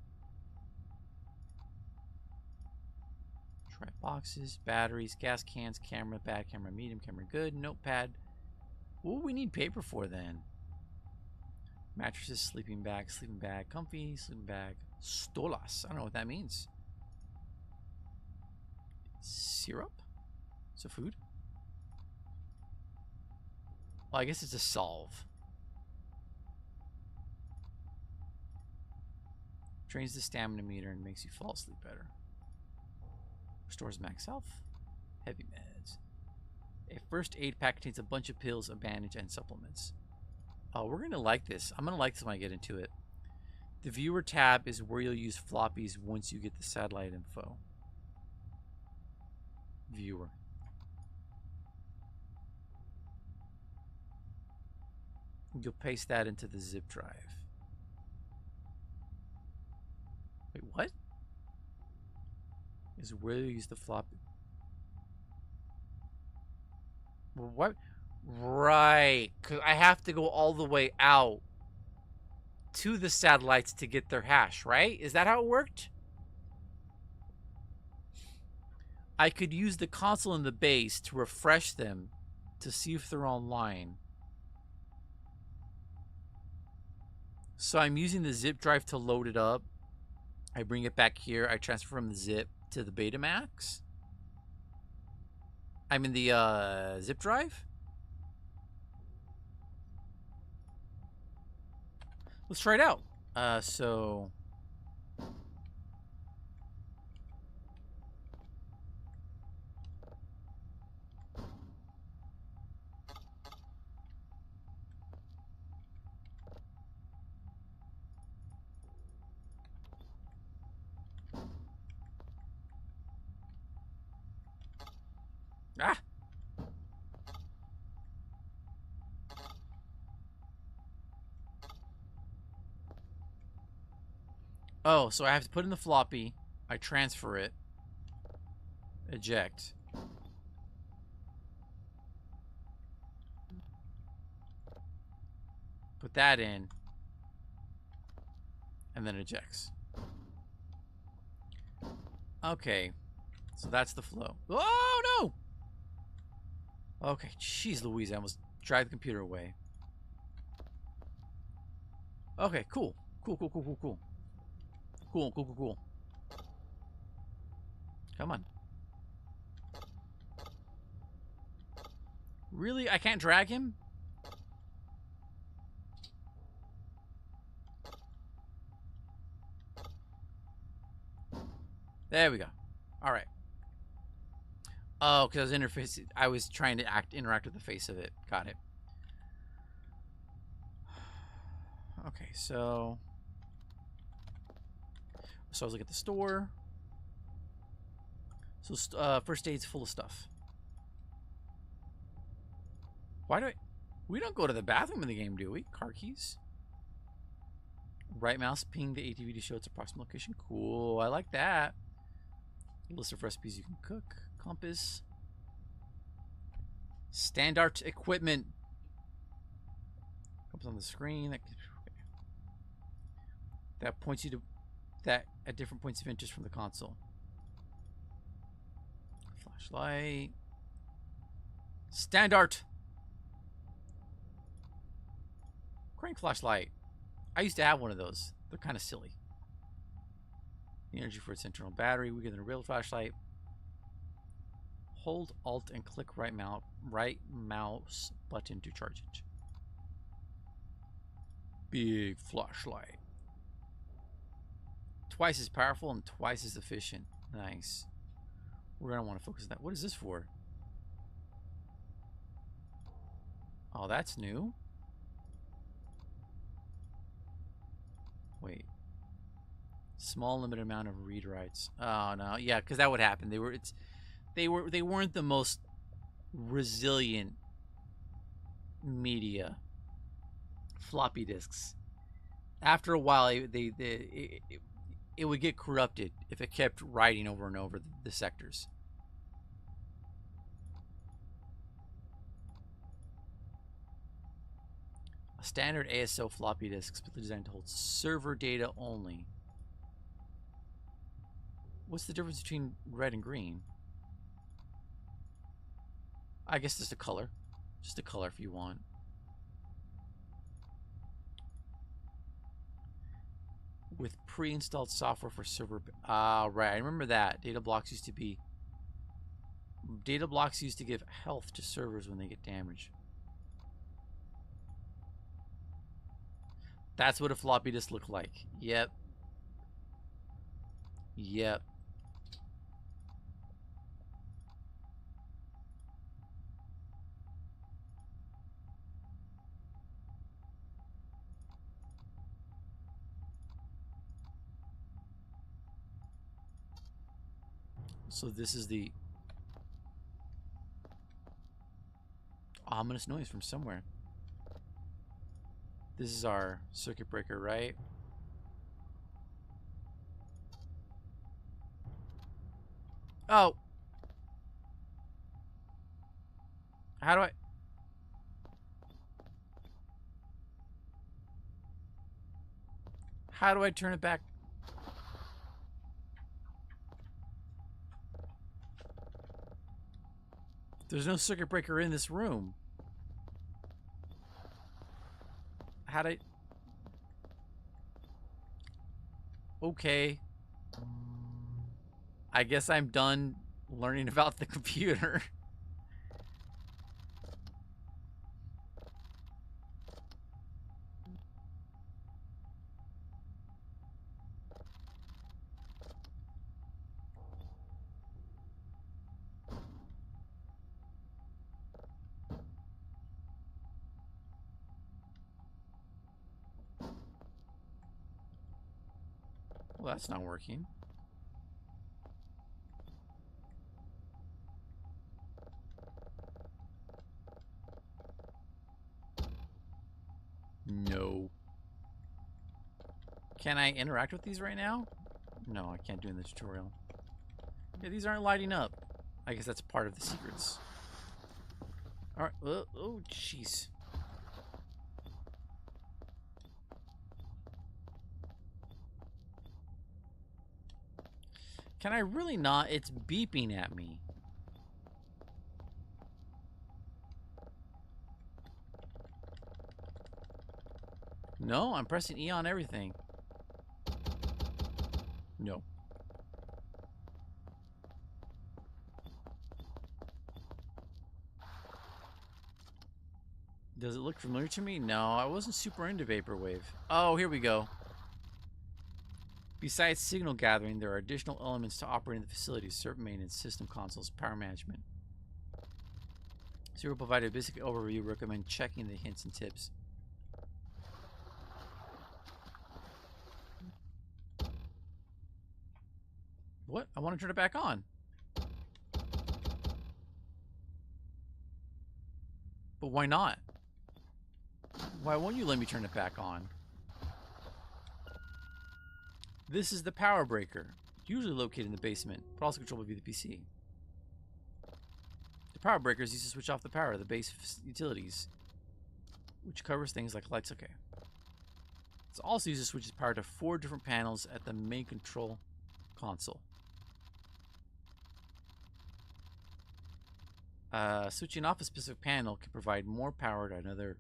Try boxes, batteries, gas cans, camera, bad camera, medium camera, good, notepad. What do we need paper for then? Mattresses, sleeping bag, comfy, sleeping bag, stolas. I don't know what that means. Syrup? So food? I guess it's a solve. Drains the stamina meter and makes you fall asleep better. Restores max health. Heavy meds. A first aid pack contains a bunch of pills, a bandage, and supplements. Oh, we're going to like this. I'm going to like this when I get into it. The viewer tab is where you'll use floppies once you get the satellite info. Viewer. You'll paste that into the zip drive. Wait, what? Is where you use the floppy. What? Right. 'Cause I have to go all the way out to the satellites to get their hash, right? Is that how it worked? I could use the console in the base to refresh them to see if they're online. So I'm using the zip drive to load it up. I bring it back here. I transfer from the zip to the Betamax. I'm in the zip drive. Let's try it out. So ah. Oh, so I have to put in the floppy. I transfer it. Eject. Put that in. And then ejects. Okay. So that's the flow. Oh, no! Okay, jeez Louise, I almost drive the computer away. Okay, cool. Cool. Cool. Come on. Really? I can't drag him? There we go. All right. Oh, because I was trying to interact with the face of it. Got it. Okay, so I was looking at the store. So first aid's full of stuff. Why do we don't go to the bathroom in the game, do we? Car keys. Right mouse ping the ATV to show its approximate location. Cool, I like that. List of recipes you can cook. Compass. Standard equipment. Comes on the screen. That points you to that at different points of interest from the console. Flashlight. Standard. Crank flashlight. I used to have one of those. They're kind of silly. The energy for its internal battery. Weaker than a real flashlight. Hold Alt and click right mouse button to charge it. Big flashlight. Twice as powerful and twice as efficient. Nice. We're going to want to focus on that. What is this for? Oh, that's new. Wait. Small limited amount of read writes. Oh no, yeah, because that would happen. They weren't the most resilient media. Floppy disks. After a while, it would get corrupted if it kept writing over and over the sectors. A standard ASO floppy disk specifically designed to hold server data only. What's the difference between red and green? I guess just a color. Just a color if you want. With pre-installed software for server... right. I remember that. Data blocks used to give health to servers when they get damaged. That's what a floppy disk looked like. Yep. Yep. So this is the ominous noise from somewhere. This is our circuit breaker, right? Oh. How do I... How do I turn it back? There's no circuit breaker in this room. How'd I... Okay. I guess I'm done learning about the computer. Well, that's not working. No. Can I interact with these right now? No, I can't do in the tutorial. Yeah, these aren't lighting up. I guess that's part of the secrets. Alright. Oh, jeez. Can I really not? It's beeping at me. No, I'm pressing E on everything. No. Does it look familiar to me? No, I wasn't super into Vaporwave. Oh, here we go. Besides signal gathering, there are additional elements to operating the facility: server maintenance, system consoles, power management. So we'll provide a basic overview. Recommend checking the hints and tips. What? I want to turn it back on. But why not? Why won't you let me turn it back on? This is the power breaker, usually located in the basement, but also controlled via the PC. The power breaker is used to switch off the power of the base utilities, which covers things like lights. Okay. It's also used to switch power to 4 different panels at the main control console. Switching off a specific panel can provide more power to another.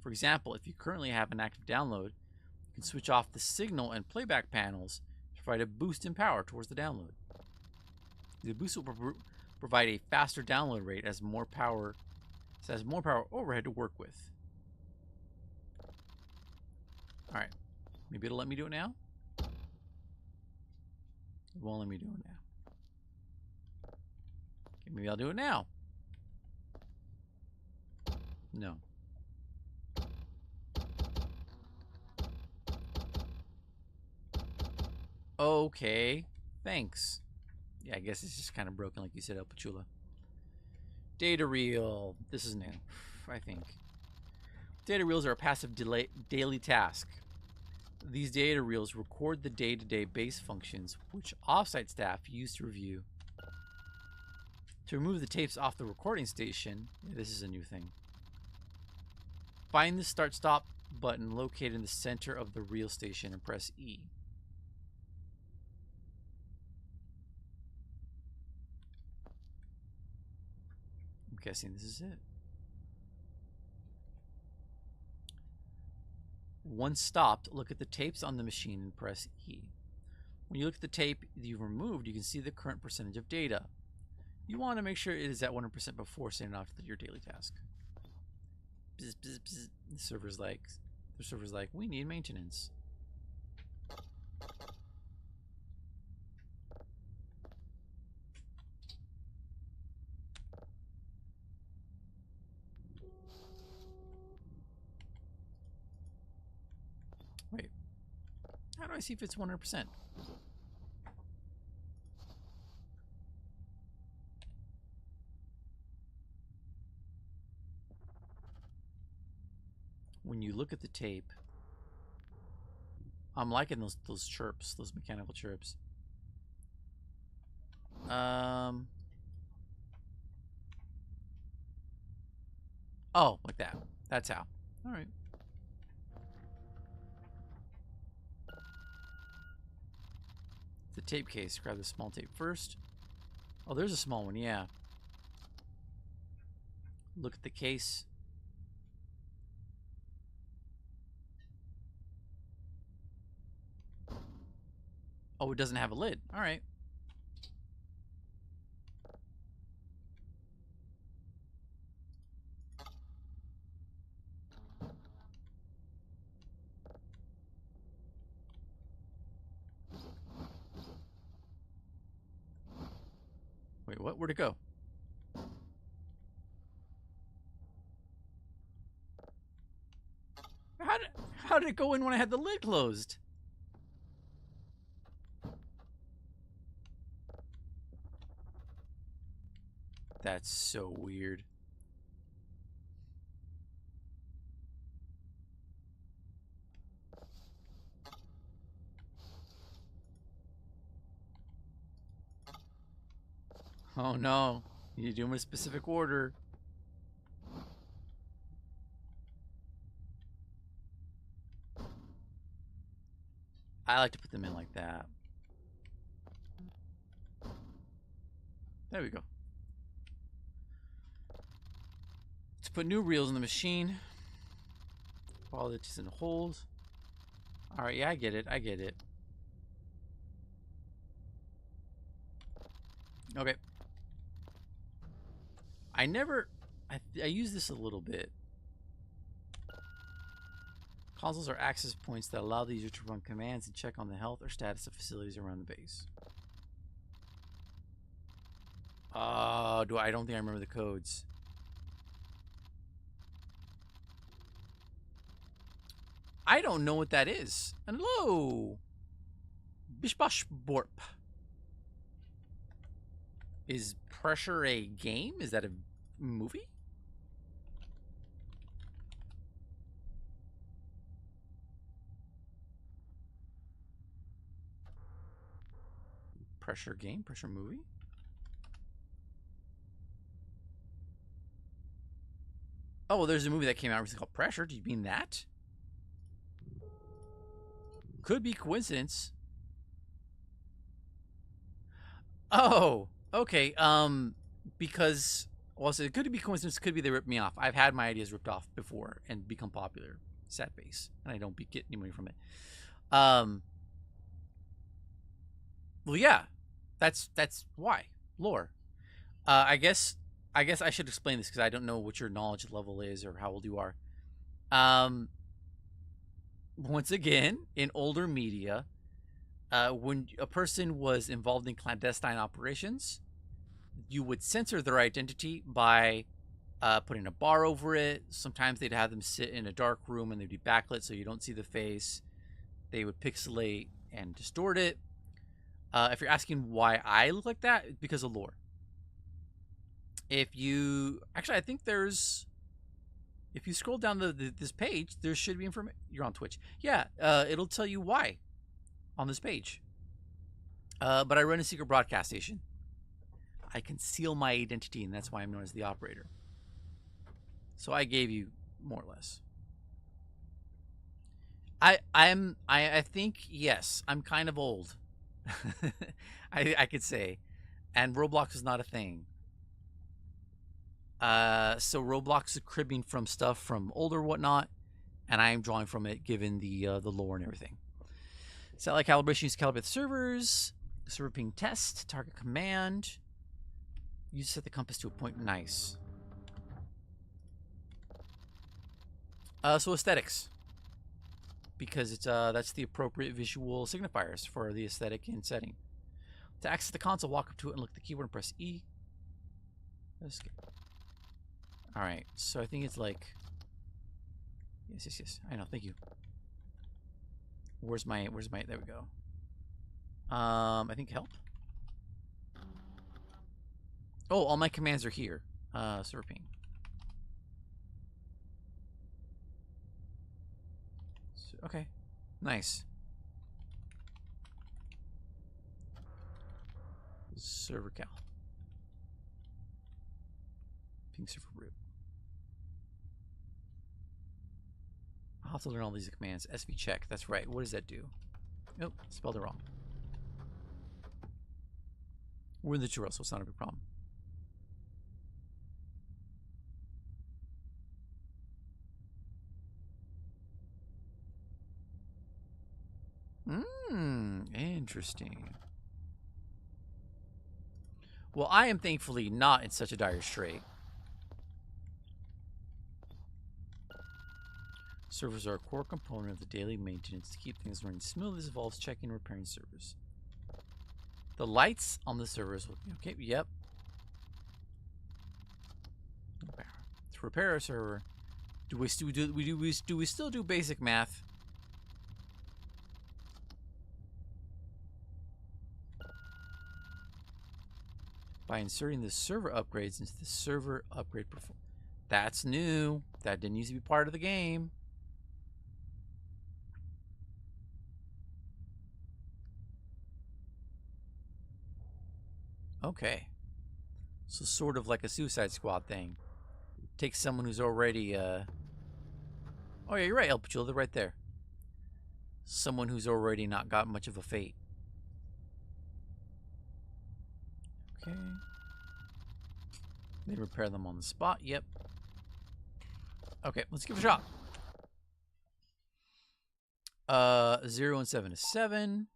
For example, if you currently have an active download, you can switch off the signal and playback panels to provide a boost in power towards the download. The boost will provide a faster download rate as more power, so has more power overhead to work with. All right, maybe it'll let me do it now. It won't let me do it now. Okay, maybe I'll do it now. No. Okay, thanks. Yeah, I guess it's just kind of broken, like you said, El Pachula. Data reel. This is new, I think. Data reels are a passive daily task. These data reels record the day-to-day base functions which offsite staff use to review. To remove the tapes off the recording station, this is a new thing. Find the start-stop button located in the center of the reel station and press E. I'm guessing this is it. Once stopped, look at the tapes on the machine and press E. When you look at the tape you've removed, you can see the current percentage of data. You want to make sure it is at 100% before sending off your daily task. Bzz, bzz, bzz. The server's like, The server's like, we need maintenance. Wait. How do I see if it's 100%? When you look at the tape, I'm liking those chirps, those mechanical chirps. Oh, like that. That's how. All right. The tape case. Grab the small tape first. Oh, there's a small one. Yeah. Look at the case. Oh, it doesn't have a lid. All right. Wait, what? Where'd it go? How did it go in when I had the lid closed? That's so weird. Oh no. You do them in a specific order. I like to put them in like that. There we go. Let's put new reels in the machine. Follow the and hold. Alright, yeah, I get it. I get it. Okay. I use this a little bit. Consoles are access points that allow the user to run commands and check on the health or status of facilities around the base. I don't think I remember the codes. I don't know what that is. Hello. Bish Bosh Borp. Is Pressure a game? Is that a movie? Pressure game? Pressure movie? Oh, well, there's a movie that came out recently called Pressure. Do you mean that? Could be coincidence. Oh, okay. Because, well, so it could be coincidence. Could be they ripped me off. I've had my ideas ripped off before and become popular. Sad face, and I don't get any money from it. Well, yeah, that's why lore. I guess I should explain this because I don't know what your knowledge level is or how old you are. Once again, in older media, when a person was involved in clandestine operations, you would censor their identity by putting a bar over it. Sometimes they'd have them sit in a dark room and they'd be backlit so you don't see the face. They would pixelate and distort it. If you're asking why I look like that, it's because of lore. If you actually, I think there's. If you scroll down this page, there should be information. You're on Twitch, yeah. It'll tell you why on this page. But I run a secret broadcast station. I conceal my identity, and that's why I'm known as the operator. So I gave you more or less. I think yes, I'm kind of old. I could say, and Roblox is not a thing. So Roblox is cribbing from stuff from older whatnot, and I am drawing from it given the lore and everything. Satellite calibration, use calibrate the servers. Server ping test, target command. You set the compass to a point. Nice. So aesthetics. because it's that's the appropriate visual signifiers for the aesthetic and setting. To access the console, walk up to it and look at the keyboard and press E. Escape. All right, so I think it's like yes. I know. Thank you. Where's my there we go. I think help. Oh, all my commands are here. Server ping. So, okay, nice. Server cal. Ping server root. I'll have to learn all these commands. SV check. That's right. What does that do? Nope, spelled it wrong. We're in the tutorial, so it's not a big problem. Interesting. Well, I am thankfully not in such a dire strait. Servers are a core component of the daily maintenance to keep things running smoothly. This involves checking and repairing servers. The lights on the servers will be okay. Yep. Okay. To repair a server, do we still do basic math? By inserting the server upgrades into the server upgrade performance. That's new. That didn't used to be part of the game. Okay. So sort of like a Suicide Squad thing. Take someone who's already, Oh yeah, you're right, El Pachulo, they're right there. Someone who's already not got much of a fate. Okay. They repair them on the spot, yep. Okay, let's give it a shot. 0 and 7 is 7.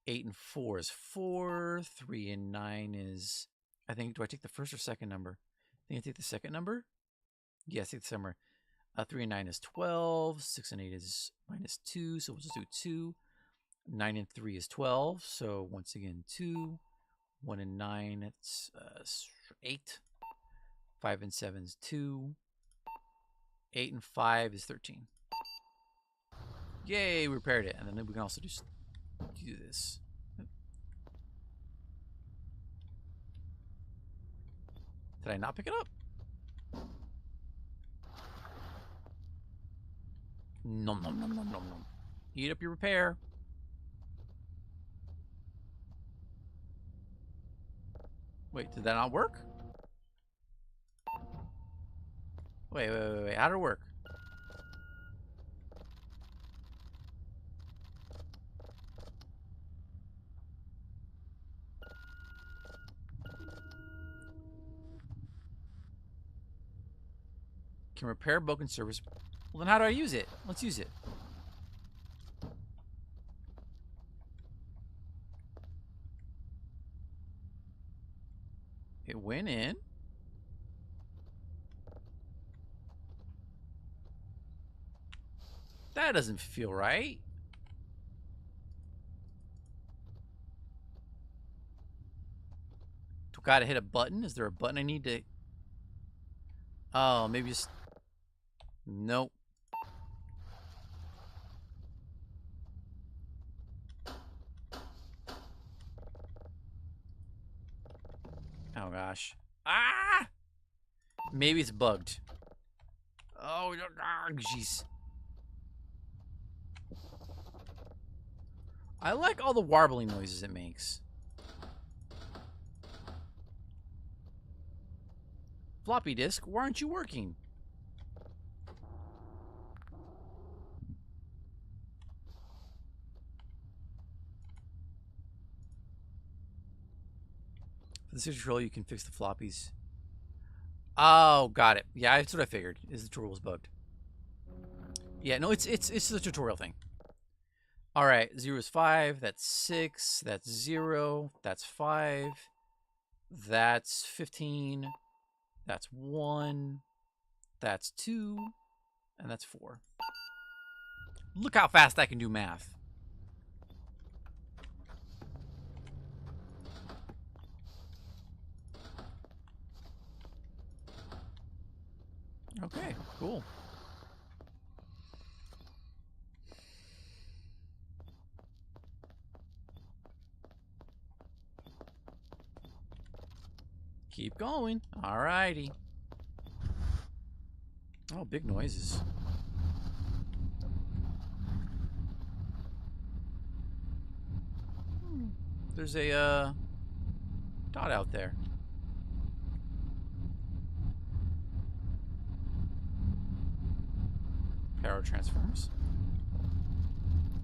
8 and 4 is 4. 3 and 9 is... I think, do I take the first or second number? I think I take the second number. Yes, I take the second number. 3 and 9 is 12. 6 and 8 is -2, so we'll just do 2. 9 and 3 is 12, so once again 2. 1 and 9, it's 8. 5 and 7 is 2. 8 and 5 is 13. Yay, we repaired it. And then we can also just do this. Did I not pick it up? Nom nom nom nom nom nom. Eat up your repair. Wait, did that not work? Wait. How did it work? Can repair broken servers. Well, then how do I use it? Let's use it. It went in. That doesn't feel right. Do I gotta hit a button? Is there a button I need to... Oh, maybe just... Nope. Oh gosh. Ah! Maybe it's bugged. Oh, jeez. I like all the warbling noises it makes. Floppy disk, why aren't you working? For the tutorial, you can fix the floppies. Oh, got it. Yeah, that's what I figured. Is the tutorial was bugged? Yeah, no, it's the tutorial thing. All right, 0 is 5. That's 6. That's 0. That's 5. That's 15. That's 1. That's 2. And that's 4. Look how fast I can do math. Okay, cool. Keep going. Alrighty. Oh, big noises. There's a dot out there. Power transformers.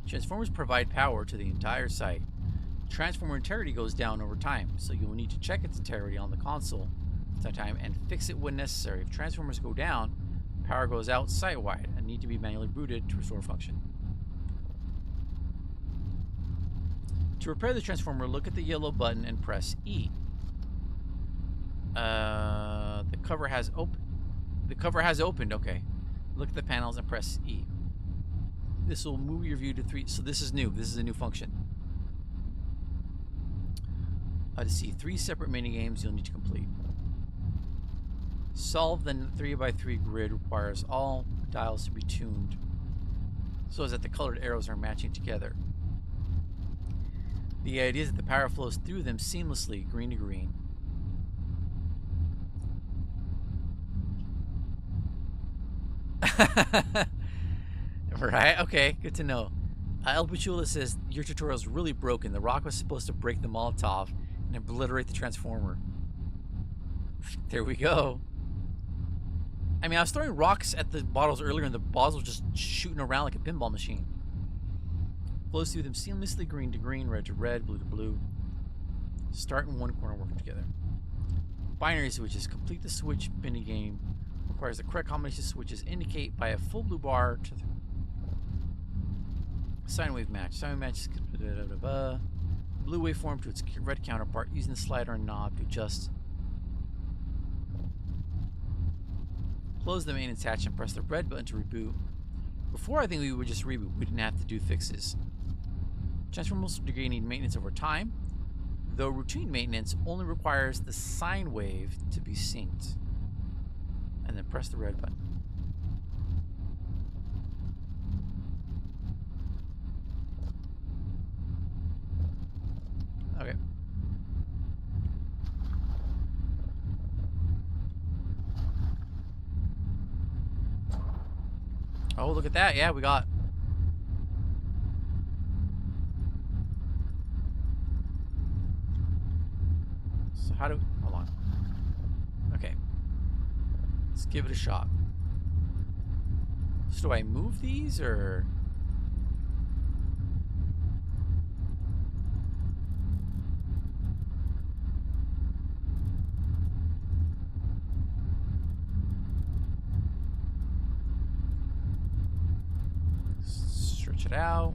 Transformers provide power to the entire site. Transformer integrity goes down over time, so you will need to check its integrity on the console at time and fix it when necessary. If transformers go down, power goes out site-wide and need to be manually booted to restore function. To repair the transformer, look at the yellow button and press E. The cover has opened. Okay. Look at the panels and press E. This will move your view to 3. So this is new. This is a new function. To see 3 separate mini games you'll need to complete. Solve the 3x3 grid requires all dials to be tuned so as that the colored arrows are matching together. The idea is that the power flows through them seamlessly, green to green. Right? Okay, good to know. El Pichula says, your tutorial is really broken. The rock was supposed to break the Molotov and obliterate the transformer. There we go. I mean, I was throwing rocks at the bottles earlier and the bottles were just shooting around like a pinball machine. Flows through them seamlessly, green to green, red to red, blue to blue. Start in one corner, work together. Binary switches. Complete the switch mini game. Requires the correct combination of switches. Indicate by a full blue bar to the sine wave match. Sine wave match is blue waveform to its red counterpart using the slider and knob to adjust. Close the main attach and press the red button to reboot. Before, I think we would just reboot. We didn't have to do fixes. Transformers degree need maintenance over time, though routine maintenance only requires the sine wave to be synced. And then press the red button. Okay. Oh, look at that. Yeah, we got... So how do... Hold on. Okay. Let's give it a shot. So do I move these, or... Stretch it out.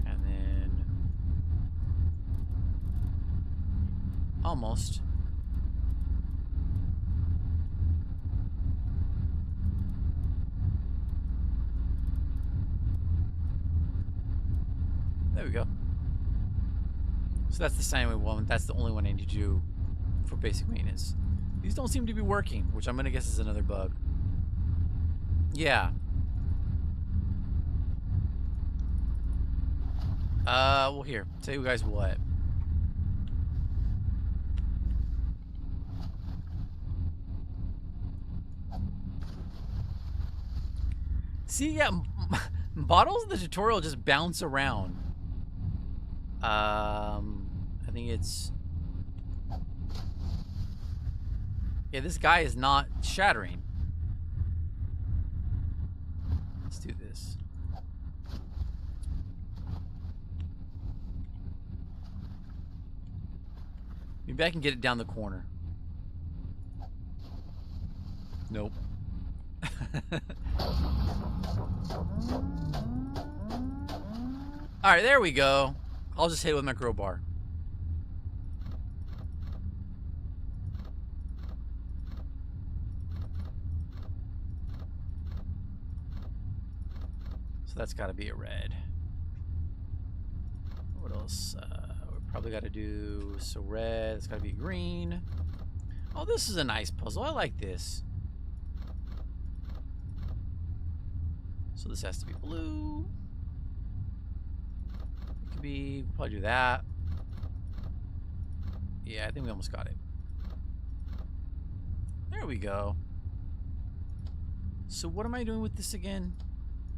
And then... Almost. There we go. So that's the sine wave one. That's the only one I need to do for basic maintenance. These don't seem to be working, which I'm gonna guess is another bug. Yeah. Well, here. Tell you guys what. See, yeah, bottles in the tutorial just bounce around. I think it's... Yeah, this guy is not shattering. Let's do this. Maybe I can get it down the corner. Nope. Alright, there we go. I'll just hit it with my crowbar. So that's got to be a red. What else? We probably got to do, so red, it's got to be green. Oh, this is a nice puzzle. I like this. So this has to be blue. It could be, we'll probably do that. Yeah, I think we almost got it. There we go. So what am I doing with this again?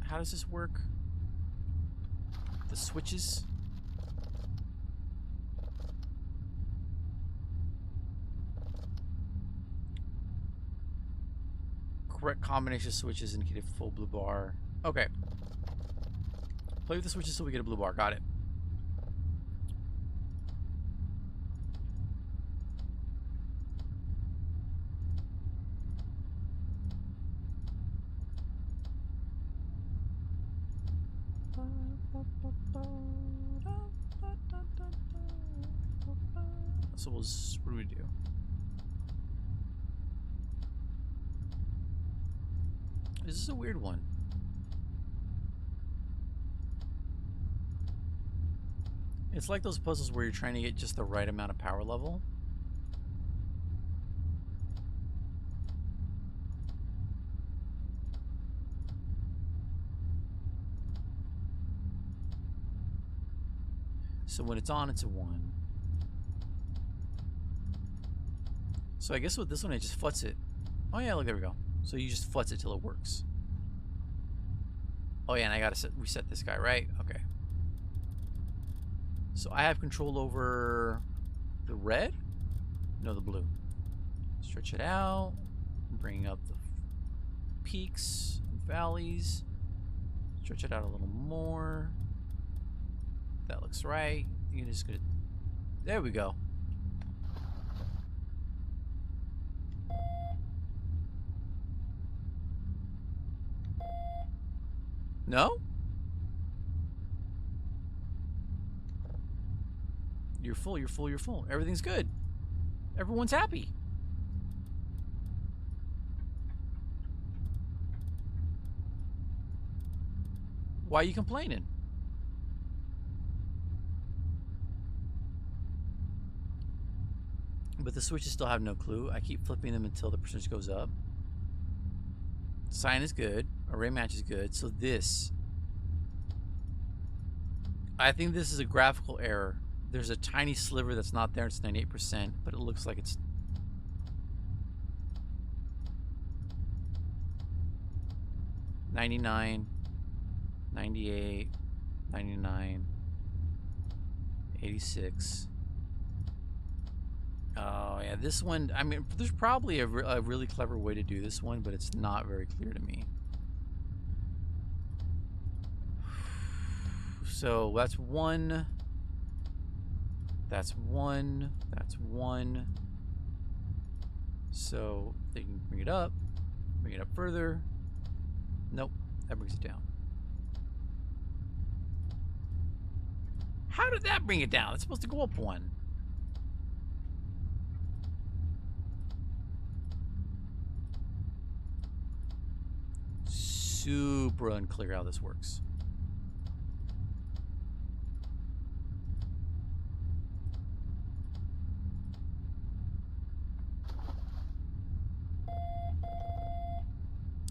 How does this work? The switches? Correct combination of switches indicated full blue bar. Okay. Play with the switches so we get a blue bar. Got it. So what do we do? This is a weird one. It's like those puzzles where you're trying to get just the right amount of power level. So when it's on, it's a 1. So I guess with this one, it just futs it. Oh yeah, look, there we go. So you just futs it till it works. Oh yeah, and I gotta reset this guy, right? Okay. So I have control over the red? No, the blue. Stretch it out. Bring up the peaks and valleys. Stretch it out a little more. That looks right. You can just get it. There we go. No? You're full, you're full, you're full. Everything's good. Everyone's happy. Why are you complaining? But the switches still have no clue. I keep flipping them until the percentage goes up. Sign is good. Array match is good. So this, I think this is a graphical error. There's a tiny sliver that's not there. It's 98%, but it looks like it's 99, 98, 99, 86. Oh yeah, this one, I mean, there's probably a really clever way to do this one, but it's not very clear to me. So that's 1. That's 1. That's 1. So they can bring it up further. Nope, that brings it down. How did that bring it down? It's supposed to go up 1. Super unclear how this works.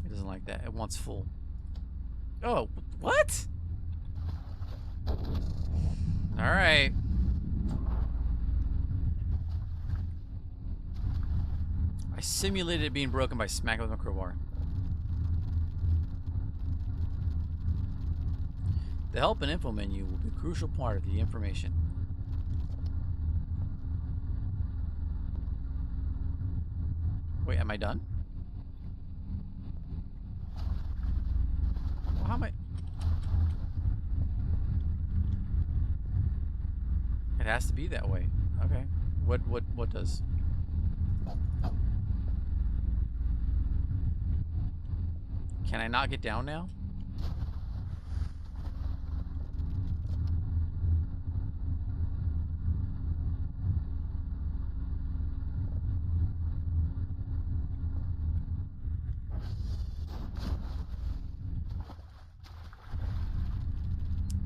It doesn't like that. It wants full. Oh, what? All right. I simulated it being broken by smacking with my crowbar. The help and info menu will be a crucial part of the information. Wait, am I done? Well, how am I? It has to be that way. Okay. What does? Can I not get down now?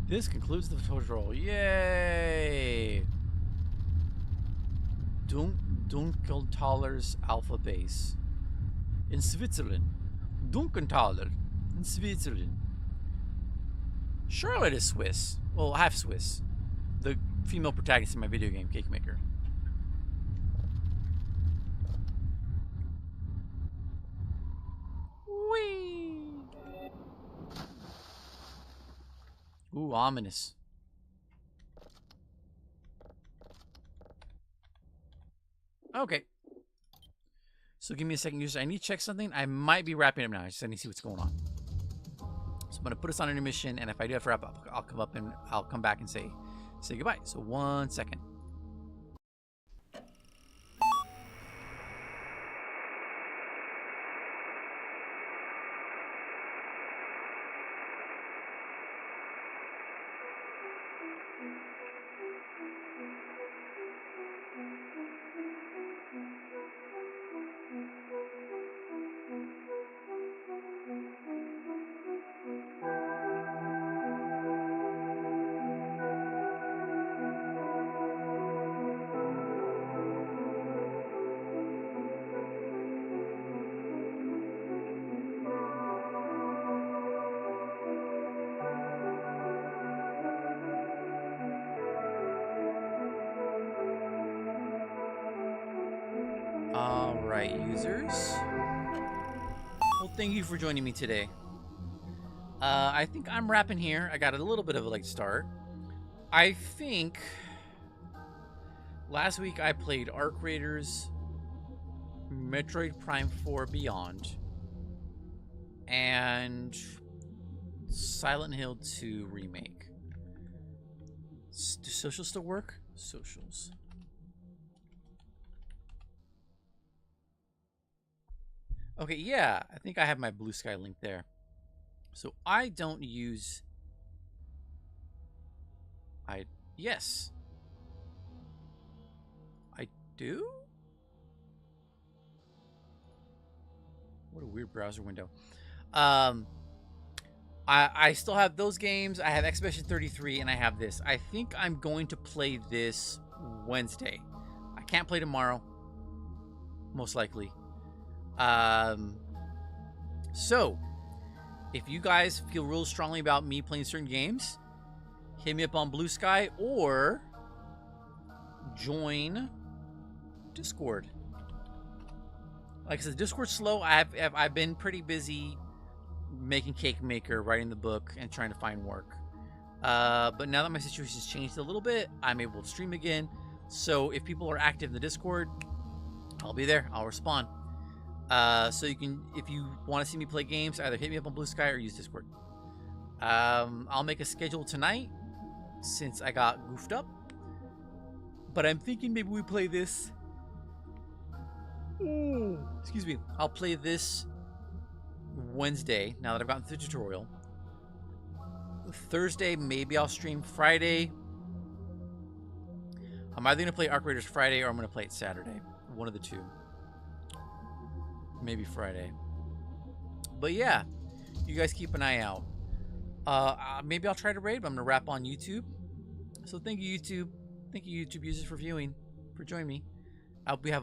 This concludes the tutorial. Yay! Dunkenthaler's Alpha Base. In Switzerland. Dunkenthaler. In Switzerland. Charlotte is Swiss. Well, half Swiss. The female protagonist in my video game, Cake Maker. Whee! Ooh, ominous. Okay. So give me a second, user. I need to check something. I might be wrapping up now. I just need to see what's going on. So I'm gonna put us on intermission, and if I do have to wrap up, I'll come up and I'll come back and say goodbye. So 1 second. Alright, users. Well, thank you for joining me today. I think I'm wrapping here. I got a little bit of a late start. I think last week I played Arc Raiders, Metroid Prime 4 Beyond, and Silent Hill 2 Remake. Do socials still work? Socials. Okay, yeah, I think I have my Blue Sky link there. So I don't use... Yes. I do? What a weird browser window. I still have those games. I have Expedition 33, and I have this. I think I'm going to play this Wednesday. I can't play tomorrow, most likely. So if you guys feel real strongly about me playing certain games, hit me up on Blue Sky or join Discord. Like I said, Discord's slow. I've been pretty busy making Cake Maker, writing the book, and trying to find work. But now that my situation's changed a little bit, I'm able to stream again. So if people are active in the Discord, I'll be there. I'll respond. So you can, if you want to see me play games, either hit me up on Blue Sky or use Discord. I'll make a schedule tonight since I got goofed up. But I'm thinking maybe we play this. Excuse me. I'll play this Wednesday now that I've gotten through the tutorial. Thursday, maybe I'll stream. Friday, I'm either going to play Arc Raiders Friday or I'm going to play it Saturday. One of the two. Maybe Friday. But yeah, you guys keep an eye out. Maybe I'll try to raid, but I'm going to wrap on YouTube. So thank you, YouTube. Thank you, YouTube users, for viewing, for joining me. I hope we have